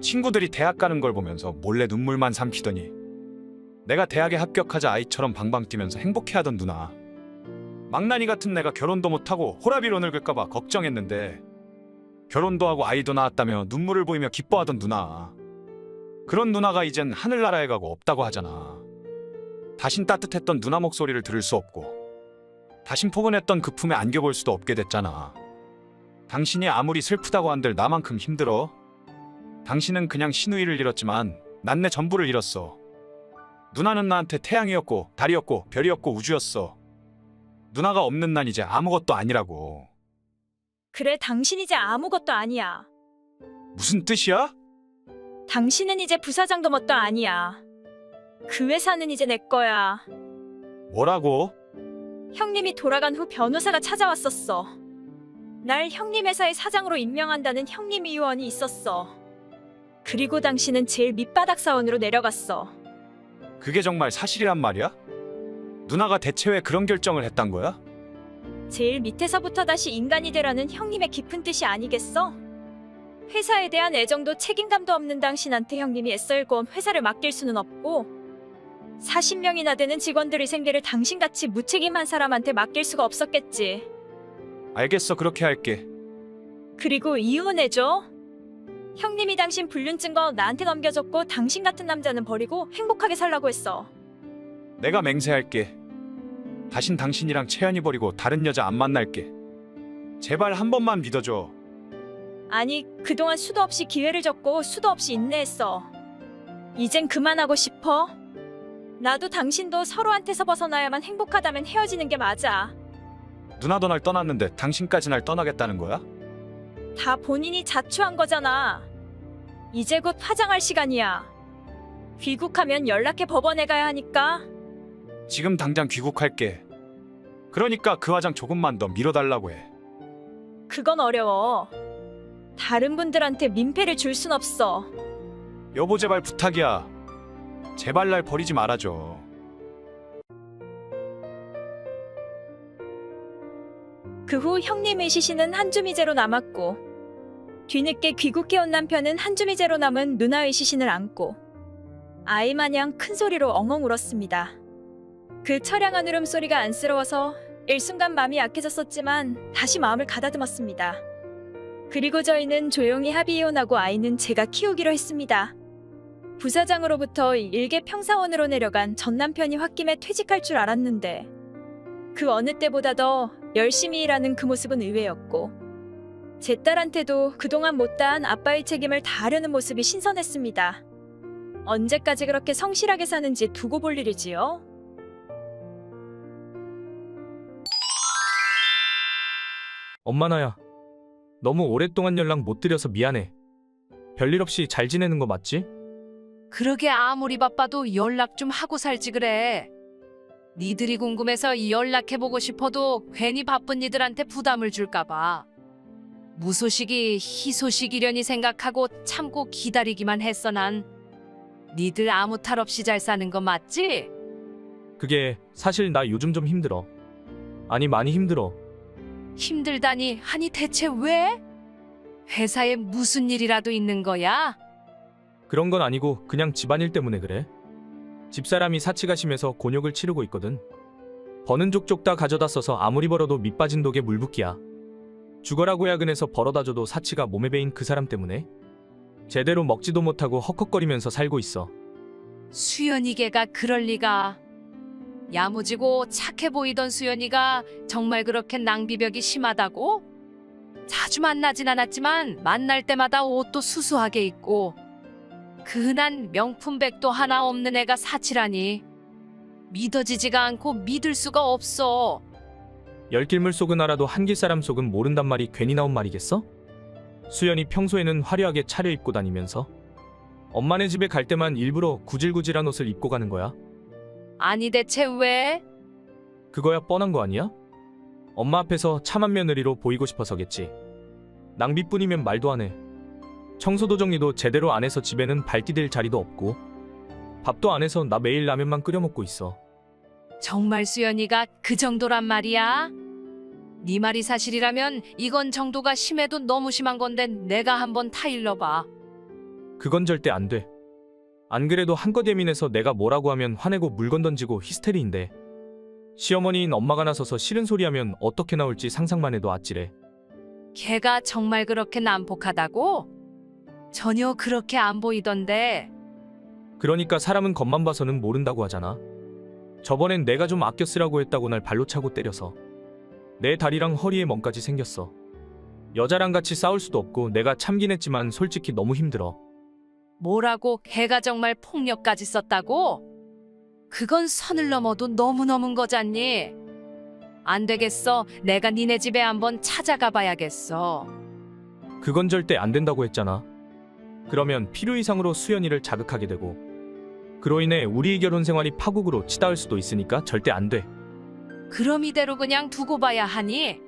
Speaker 4: 친구들이 대학 가는 걸 보면서 몰래 눈물만 삼키더니 내가 대학에 합격하자 아이처럼 방방 뛰면서 행복해하던 누나. 망나니 같은 내가 결혼도 못하고 호라비로 늙을까봐 걱정했는데 결혼도 하고 아이도 낳았다며 눈물을 보이며 기뻐하던 누나. 그런 누나가 이젠 하늘나라에 가고 없다고 하잖아. 다신 따뜻했던 누나 목소리를 들을 수 없고 다신 포근했던 그 품에 안겨볼 수도 없게 됐잖아. 당신이 아무리 슬프다고 한들 나만큼 힘들어? 당신은 그냥 시누이를 잃었지만 난 내 전부를 잃었어. 누나는 나한테 태양이었고 달이었고 별이었고 우주였어. 누나가 없는 난 이제 아무것도 아니라고.
Speaker 2: 그래, 당신 이제 아무것도 아니야.
Speaker 4: 무슨 뜻이야?
Speaker 2: 당신은 이제 부사장도 뭣도 아니야. 그 회사는 이제 내 거야.
Speaker 4: 뭐라고?
Speaker 2: 형님이 돌아간 후 변호사가 찾아왔었어. 날 형님 회사의 사장으로 임명한다는 형님 의원이 있었어. 그리고 당신은 제일 밑바닥 사원으로 내려갔어.
Speaker 4: 그게 정말 사실이란 말이야? 누나가 대체 왜 그런 결정을 했단 거야?
Speaker 2: 제일 밑에서부터 다시 인간이 되라는 형님의 깊은 뜻이 아니겠어? 회사에 대한 애정도 책임감도 없는 당신한테 형님이 애썰고 온 회사를 맡길 수는 없고 40명이나 되는 직원들의 생계를 당신같이 무책임한 사람한테 맡길 수가 없었겠지.
Speaker 4: 알겠어, 그렇게 할게.
Speaker 2: 그리고 이혼해줘. 형님이 당신 불륜 증거 나한테 넘겨줬고 당신 같은 남자는 버리고 행복하게 살라고 했어.
Speaker 4: 내가 맹세할게. 다신 당신이랑 채연이 버리고 다른 여자 안 만날게. 제발 한 번만 믿어줘.
Speaker 2: 아니, 그동안 수도 없이 기회를 줬고 수도 없이 인내했어. 이젠 그만하고 싶어? 나도 당신도 서로한테서 벗어나야만 행복하다면 헤어지는 게 맞아.
Speaker 4: 누나도 날 떠났는데 당신까지 날 떠나겠다는 거야?
Speaker 2: 다 본인이 자초한 거잖아. 이제 곧 화장할 시간이야. 귀국하면 연락해 법원에 가야 하니까.
Speaker 4: 지금 당장 귀국할게. 그러니까 그 화장 조금만 더 미뤄달라고 해.
Speaker 2: 그건 어려워. 다른 분들한테 민폐를 줄 순 없어.
Speaker 4: 여보, 제발 부탁이야. 제발 날 버리지 말아줘.
Speaker 2: 그 후 형님의 시신은 한주미제로 남았고 뒤늦게 귀국해온 남편은 한주미제로 남은 누나의 시신을 안고 아이 마냥 큰 소리로 엉엉 울었습니다. 그 처량한 울음소리가 안쓰러워서 일순간 마음이 약해졌었지만 다시 마음을 가다듬었습니다. 그리고 저희는 조용히 합의이혼하고 아이는 제가 키우기로 했습니다. 부사장으로부터 일개 평사원으로 내려간 전 남편이 홧김에 퇴직할 줄 알았는데 그 어느 때보다 더 열심히 일하는 그 모습은 의외였고 제 딸한테도 그동안 못다한 아빠의 책임을 다하려는 모습이 신선했습니다. 언제까지 그렇게 성실하게 사는지 두고 볼 일이지요.
Speaker 5: 엄마 나야. 너무 오랫동안 연락 못 드려서 미안해. 별일 없이 잘 지내는 거 맞지?
Speaker 1: 그러게 아무리 바빠도 연락 좀 하고 살지 그래. 니들이 궁금해서 연락해보고 싶어도 괜히 바쁜 니들한테 부담을 줄까봐. 무소식이 희소식이려니 생각하고 참고 기다리기만 했어 난. 니들 아무 탈 없이 잘 사는 거 맞지?
Speaker 5: 그게 사실 나 요즘 좀 힘들어. 아니 많이 힘들어.
Speaker 1: 힘들다니 아니 대체 왜? 회사에 무슨 일이라도 있는 거야?
Speaker 5: 그런 건 아니고 그냥 집안일 때문에 그래. 집사람이 사치가 심해서 곤욕을 치르고 있거든. 버는 족족 다 가져다 써서 아무리 벌어도 밑빠진 독에 물붓기야. 죽어라고 야근해서 벌어다 줘도 사치가 몸에 배인 그 사람 때문에 제대로 먹지도 못하고 헉헉거리면서 살고 있어.
Speaker 1: 수연이 걔가 그럴 리가. 야무지고 착해 보이던 수연이가 정말 그렇게 낭비벽이 심하다고? 자주 만나진 않았지만 만날 때마다 옷도 수수하게 입고 그 흔한 명품백도 하나 없는 애가 사치라니. 믿어지지가 않고 믿을 수가 없어.
Speaker 5: 열길물 속은 알아도 한길 사람 속은 모른단 말이 괜히 나온 말이겠어? 수연이 평소에는 화려하게 차려입고 다니면서 엄마네 집에 갈 때만 일부러 구질구질한 옷을 입고 가는 거야.
Speaker 1: 아니 대체 왜?
Speaker 5: 그거야 뻔한 거 아니야? 엄마 앞에서 참한 며느리로 보이고 싶어서겠지. 낭비뿐이면 말도 안 해. 청소도 정리도 제대로 안 해서 집에는 발 디딜 자리도 없고 밥도 안 해서 나 매일 라면만 끓여 먹고 있어.
Speaker 1: 정말 수연이가 그 정도란 말이야? 네 말이 사실이라면 이건 정도가 심해도 너무 심한 건데 내가 한번 타일러봐.
Speaker 5: 그건 절대 안 돼. 안 그래도 한껏 예민해서 내가 뭐라고 하면 화내고 물건 던지고 히스테리인데 시어머니인 엄마가 나서서 싫은 소리 하면 어떻게 나올지 상상만 해도 아찔해.
Speaker 1: 걔가 정말 그렇게 난폭하다고? 전혀 그렇게 안 보이던데.
Speaker 5: 그러니까 사람은 겉만 봐서는 모른다고 하잖아. 저번엔 내가 좀 아껴 쓰라고 했다고 날 발로 차고 때려서 내 다리랑 허리에 멍까지 생겼어. 여자랑 같이 싸울 수도 없고 내가 참긴 했지만 솔직히 너무 힘들어.
Speaker 1: 뭐라고 걔가 정말 폭력까지 썼다고? 그건 선을 넘어도 너무 넘은 거잖니. 안 되겠어. 내가 니네 집에 한번 찾아가 봐야겠어.
Speaker 5: 그건 절대 안 된다고 했잖아. 그러면 필요 이상으로 수연이를 자극하게 되고 그로 인해 우리의 결혼 생활이 파국으로 치닫을 수도 있으니까 절대 안 돼.
Speaker 1: 그럼 이대로 그냥 두고 봐야 하니?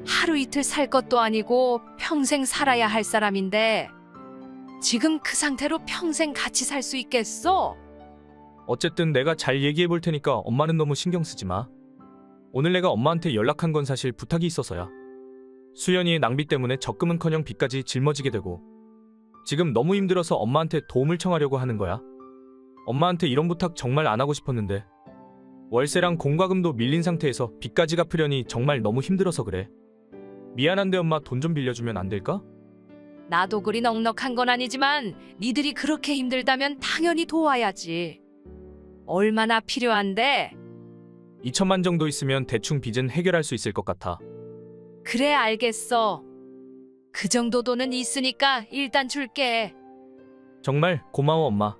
Speaker 1: 하루 이틀 살 것도 아니고 평생 살아야 할 사람인데 지금 그 상태로 평생 같이 살 수 있겠어?
Speaker 5: 어쨌든 내가 잘 얘기해 볼 테니까 엄마는 너무 신경 쓰지 마. 오늘 내가 엄마한테 연락한 건 사실 부탁이 있어서야. 수연이의 낭비 때문에 적금은커녕 빚까지 짊어지게 되고 지금 너무 힘들어서 엄마한테 도움을 청하려고 하는 거야. 엄마한테 이런 부탁 정말 안 하고 싶었는데 월세랑 공과금도 밀린 상태에서 빚까지 갚으려니 정말 너무 힘들어서 그래. 미안한데 엄마 돈 좀 빌려주면 안 될까?
Speaker 1: 나도 그리 넉넉한 건 아니지만 니들이 그렇게 힘들다면 당연히 도와야지. 얼마나 필요한데?
Speaker 5: 2천만 정도 있으면 대충 빚은 해결할 수 있을 것 같아.
Speaker 1: 그래 알겠어. 그 정도 돈은 있으니까 일단 줄게.
Speaker 5: 정말 고마워 엄마.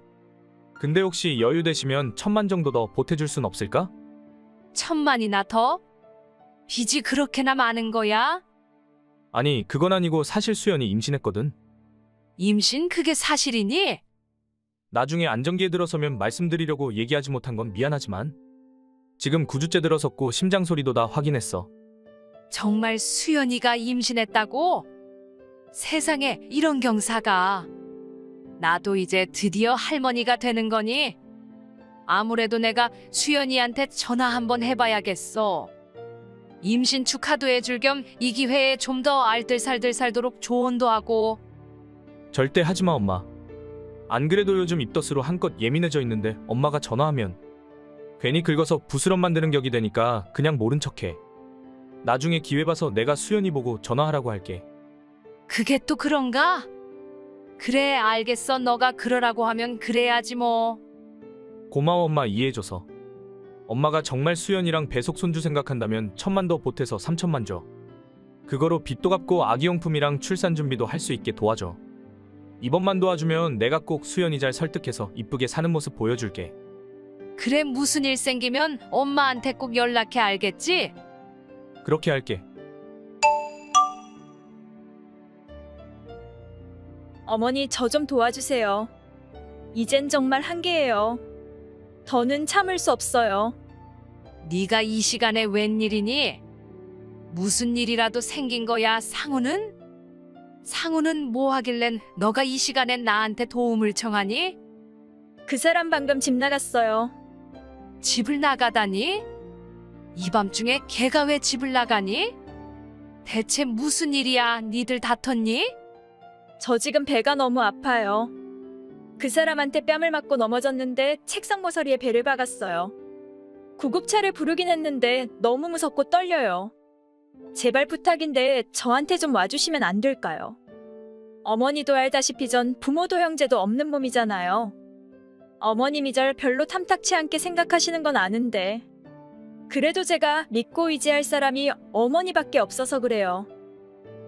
Speaker 5: 근데 혹시 여유 되시면 1,000만 정도 더 보태줄 순 없을까?
Speaker 1: 1,000만이나 더? 빚이 그렇게나 많은 거야?
Speaker 5: 아니 그건 아니고 사실 수연이 임신했거든.
Speaker 1: 임신 그게 사실이니?
Speaker 5: 나중에 안정기에 들어서면 말씀드리려고 얘기하지 못한 건 미안하지만 지금 9주째 들어섰고 심장 소리도 다 확인했어.
Speaker 1: 정말 수연이가 임신했다고? 세상에 이런 경사가. 나도 이제 드디어 할머니가 되는 거니? 아무래도 내가 수연이한테 전화 한번 해봐야겠어. 임신 축하도 해줄 겸 이 기회에 좀 더 알뜰살뜰 살도록 조언도 하고.
Speaker 5: 절대 하지마 엄마. 안 그래도 요즘 입덧으로 한껏 예민해져 있는데 엄마가 전화하면 괜히 긁어서 부스럼 만드는 격이 되니까 그냥 모른 척해. 나중에 기회 봐서 내가 수연이 보고 전화하라고 할게.
Speaker 1: 그게 또 그런가? 그래 알겠어. 너가 그러라고 하면 그래야지 뭐.
Speaker 5: 고마워 엄마 이해해줘서. 엄마가 정말 수연이랑 배속 손주 생각한다면 1,000만 더 보태서 3,000만 줘. 그거로 빚도 갚고 아기용품이랑 출산 준비도 할 수 있게 도와줘. 이번만 도와주면 내가 꼭 수연이 잘 설득해서 이쁘게 사는 모습 보여줄게.
Speaker 1: 그래 무슨 일 생기면 엄마한테 꼭 연락해 알겠지?
Speaker 5: 그렇게 할게.
Speaker 2: 어머니 저 좀 도와주세요. 이젠 정말 한계예요. 더는 참을 수 없어요.
Speaker 1: 네가 이 시간에 웬일이니? 무슨 일이라도 생긴 거야 상우는? 상우는 뭐 하길래 너가 이 시간에 나한테 도움을 청하니?
Speaker 2: 그 사람 방금 집 나갔어요.
Speaker 1: 집을 나가다니? 이 밤중에 걔가 왜 집을 나가니? 대체 무슨 일이야? 니들 다퉜니?
Speaker 2: 저 지금 배가 너무 아파요. 그 사람한테 뺨을 맞고 넘어졌는데 책상 모서리에 배를 박았어요. 구급차를 부르긴 했는데 너무 무섭고 떨려요. 제발 부탁인데 저한테 좀 와주시면 안 될까요? 어머니도 알다시피 전 부모도 형제도 없는 몸이잖아요. 어머님이 절 별로 탐탁치 않게 생각하시는 건 아는데 그래도 제가 믿고 의지할 사람이 어머니밖에 없어서 그래요.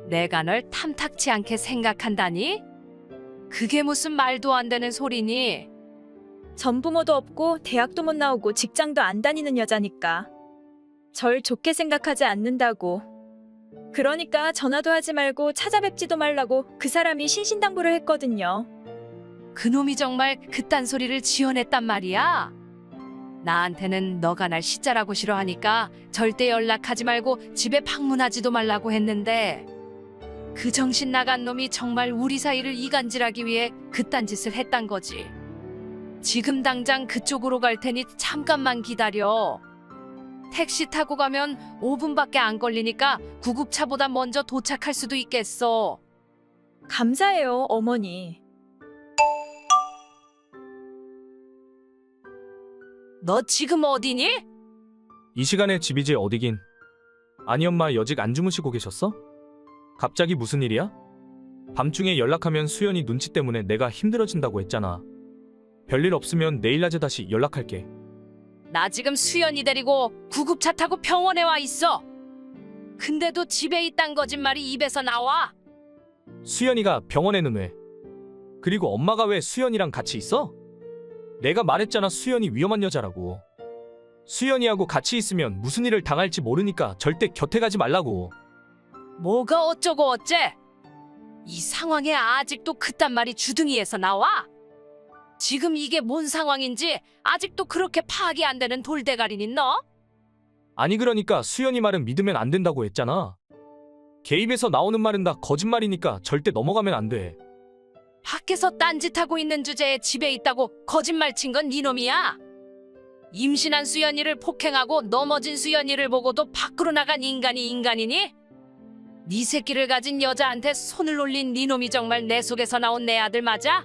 Speaker 1: 내가 널 탐탁치 않게 생각한다니? 그게 무슨 말도 안 되는 소리니?
Speaker 2: 전 부모도 없고 대학도 못 나오고 직장도 안 다니는 여자니까 절 좋게 생각하지 않는다고. 그러니까 전화도 하지 말고 찾아뵙지도 말라고 그 사람이 신신당부를 했거든요.
Speaker 1: 그놈이 정말 그딴 소리를 지어냈단 말이야. 나한테는 너가 날 시자라고 싫어하니까 절대 연락하지 말고 집에 방문하지도 말라고 했는데 그 정신 나간 놈이 정말 우리 사이를 이간질하기 위해 그딴 짓을 했단 거지. 지금 당장 그쪽으로 갈 테니 잠깐만 기다려. 택시 타고 가면 5분밖에 안 걸리니까 구급차보다 먼저 도착할 수도 있겠어.
Speaker 2: 감사해요, 어머니.
Speaker 1: 너 지금 어디니?
Speaker 5: 이 시간에 집이지 어디긴. 아니 엄마 여직 안 주무시고 계셨어? 갑자기 무슨 일이야? 밤중에 연락하면 수연이 눈치 때문에 내가 힘들어진다고 했잖아. 별일 없으면 내일 낮에 다시 연락할게.
Speaker 1: 나 지금 수연이 데리고 구급차 타고 병원에 와 있어. 근데도 집에 있단 거짓말이 입에서 나와?
Speaker 5: 수연이가 병원에는 왜? 그리고 엄마가 왜 수연이랑 같이 있어? 내가 말했잖아 수연이 위험한 여자라고. 수연이하고 같이 있으면 무슨 일을 당할지 모르니까 절대 곁에 가지 말라고.
Speaker 1: 뭐가 어쩌고 어째? 이 상황에 아직도 그딴 말이 주둥이에서 나와? 지금 이게 뭔 상황인지 아직도 그렇게 파악이 안 되는 돌대가리니 너?
Speaker 5: 아니 그러니까 수연이 말은 믿으면 안 된다고 했잖아. 개입에서 나오는 말은 다 거짓말이니까 절대 넘어가면 안 돼.
Speaker 1: 밖에서 딴짓하고 있는 주제에 집에 있다고 거짓말 친 건 니놈이야. 임신한 수연이를 폭행하고 넘어진 수연이를 보고도 밖으로 나간 인간이 인간이니? 네 새끼를 가진 여자한테 손을 올린 니놈이 정말 내 속에서 나온 내 아들 맞아?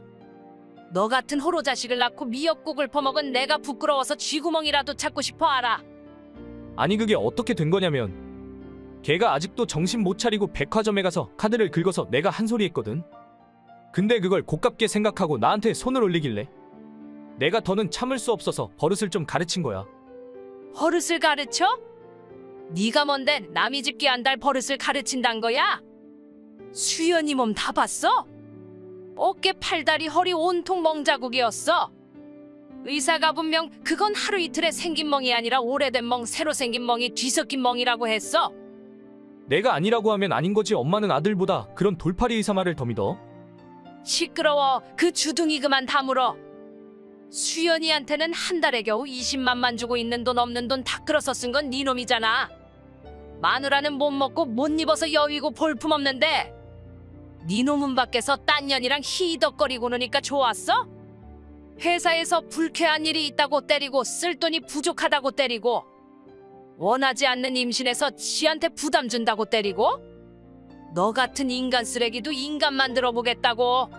Speaker 1: 너 같은 호로 자식을 낳고 미역국을 퍼먹은 내가 부끄러워서 쥐구멍이라도 찾고 싶어 알아.
Speaker 5: 아니 그게 어떻게 된 거냐면 걔가 아직도 정신 못 차리고 백화점에 가서 카드를 긁어서 내가 한 소리 했거든. 근데 그걸 고깝게 생각하고 나한테 손을 올리길래 내가 더는 참을 수 없어서 버릇을 좀 가르친 거야.
Speaker 1: 버릇을 가르쳐? 네가 뭔데 남이 집 귀한 달 버릇을 가르친단 거야? 수연이 몸 다 봤어? 어깨, 팔다리, 허리 온통 멍자국이었어. 의사가 분명 그건 하루 이틀에 생긴 멍이 아니라 오래된 멍, 새로 생긴 멍이 뒤섞인 멍이라고 했어.
Speaker 5: 내가 아니라고 하면 아닌 거지. 엄마는 아들보다 그런 돌팔이 의사 말을 더 믿어.
Speaker 1: 시끄러워. 그 주둥이 그만 다물어. 수연이한테는 한 달에 겨우 20만만 주고 있는 돈 없는 돈 다 끌어서 쓴 건 네 놈이잖아. 마누라는 못 먹고 못 입어서 여위고 볼품없는데 네 놈은 밖에서 딴 년이랑 히덕거리고 노니까 좋았어? 회사에서 불쾌한 일이 있다고 때리고 쓸 돈이 부족하다고 때리고 원하지 않는 임신에서 지한테 부담 준다고 때리고 너 같은 인간 쓰레기도 인간 만들어 보겠다고.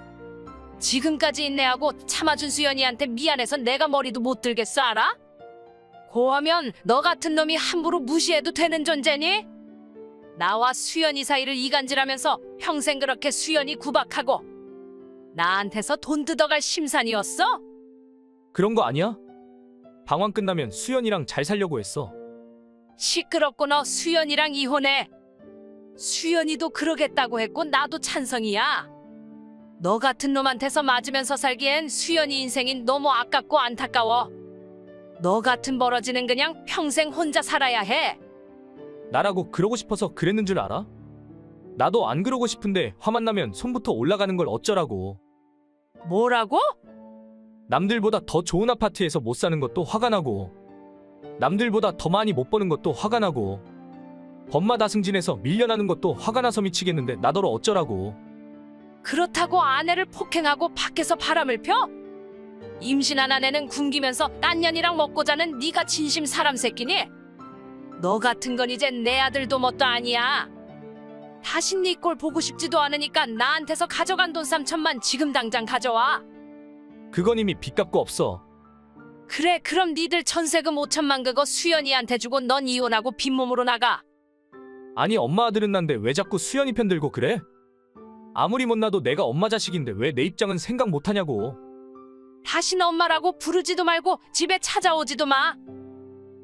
Speaker 1: 지금까지 인내하고 참아준 수연이한테 미안해서 내가 머리도 못 들겠어 알아? 고하면 너 같은 놈이 함부로 무시해도 되는 존재니? 나와 수연이 사이를 이간질하면서 평생 그렇게 수연이 구박하고 나한테서 돈 뜯어갈 심산이었어?
Speaker 5: 그런 거 아니야? 방황 끝나면 수연이랑 잘 살려고 했어.
Speaker 1: 시끄럽고 너 수연이랑 이혼해. 수연이도 그러겠다고 했고 나도 찬성이야. 너 같은 놈한테서 맞으면서 살기엔 수연이 인생이 너무 아깝고 안타까워. 너 같은 버러지는 그냥 평생 혼자 살아야 해.
Speaker 5: 나라고 그러고 싶어서 그랬는 줄 알아? 나도 안 그러고 싶은데 화만 나면 손부터 올라가는 걸 어쩌라고.
Speaker 1: 뭐라고?
Speaker 5: 남들보다 더 좋은 아파트에서 못 사는 것도 화가 나고 남들보다 더 많이 못 버는 것도 화가 나고 법마다 승진해서 밀려나는 것도 화가 나서 미치겠는데 나더러 어쩌라고.
Speaker 1: 그렇다고 아내를 폭행하고 밖에서 바람을 펴? 임신한 아내는 굶기면서 딴 년이랑 먹고 자는 네가 진심 사람 새끼니? 너 같은 건 이제 내 아들도 뭣도 아니야. 다시 네 꼴 보고 싶지도 않으니까 나한테서 가져간 돈 3천만 지금 당장 가져와.
Speaker 5: 그건 이미 빚 갚고 없어.
Speaker 1: 그래 그럼 니들 전세금 5천만 그거 수연이한테 주고 넌 이혼하고 빈몸으로 나가.
Speaker 5: 아니 엄마 아들은 난데 왜 자꾸 수연이 편 들고 그래? 아무리 못나도 내가 엄마 자식인데 왜 내 입장은 생각 못하냐고.
Speaker 1: 다신 엄마라고 부르지도 말고 집에 찾아오지도 마.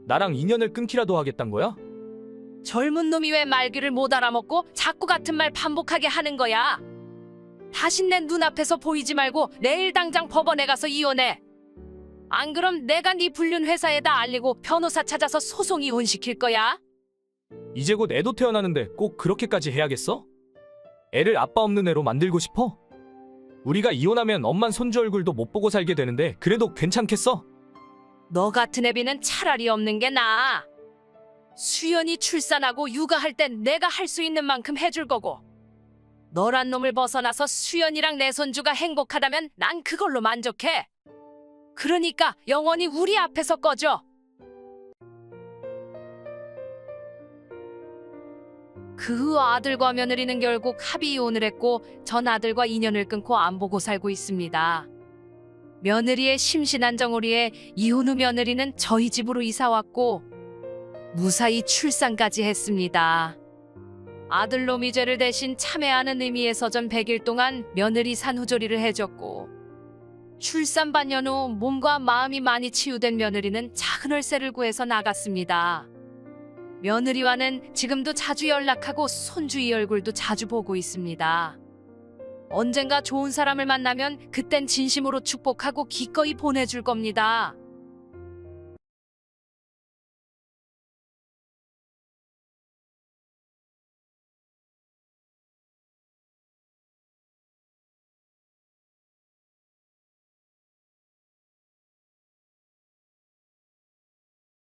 Speaker 5: 나랑 인연을 끊기라도 하겠단 거야?
Speaker 1: 젊은 놈이 왜 말귀를 못 알아먹고 자꾸 같은 말 반복하게 하는 거야. 다신 내 눈앞에서 보이지 말고 내일 당장 법원에 가서 이혼해. 안 그럼 내가 네 불륜 회사에다 알리고 변호사 찾아서 소송 이혼시킬 거야.
Speaker 5: 이제 곧 애도 태어나는데 꼭 그렇게까지 해야겠어? 애를 아빠 없는 애로 만들고 싶어? 우리가 이혼하면 엄만 손주 얼굴도 못 보고 살게 되는데 그래도 괜찮겠어?
Speaker 1: 너 같은 애비는 차라리 없는 게 나아. 수연이 출산하고 육아할 땐 내가 할 수 있는 만큼 해줄 거고, 너란 놈을 벗어나서 수연이랑 내 손주가 행복하다면 난 그걸로 만족해. 그러니까 영원히 우리 앞에서 꺼져. 그 후 아들과 며느리는 결국 합의 이혼을 했고 전 아들과 인연을 끊고 안 보고 살고 있습니다. 며느리의 심신한 정우리에 이혼 후 며느리는 저희 집으로 이사 왔고 무사히 출산까지 했습니다. 아들놈 이제를 대신 참회하는 의미에서 전 100일 동안 며느리 산후조리를 해줬고, 출산 반년 후 몸과 마음이 많이 치유된 며느리는 작은 월세를 구해서 나갔습니다. 며느리와는 지금도 자주 연락하고 손주의 얼굴도 자주 보고 있습니다. 언젠가 좋은 사람을 만나면 그땐 진심으로 축복하고 기꺼이 보내줄 겁니다.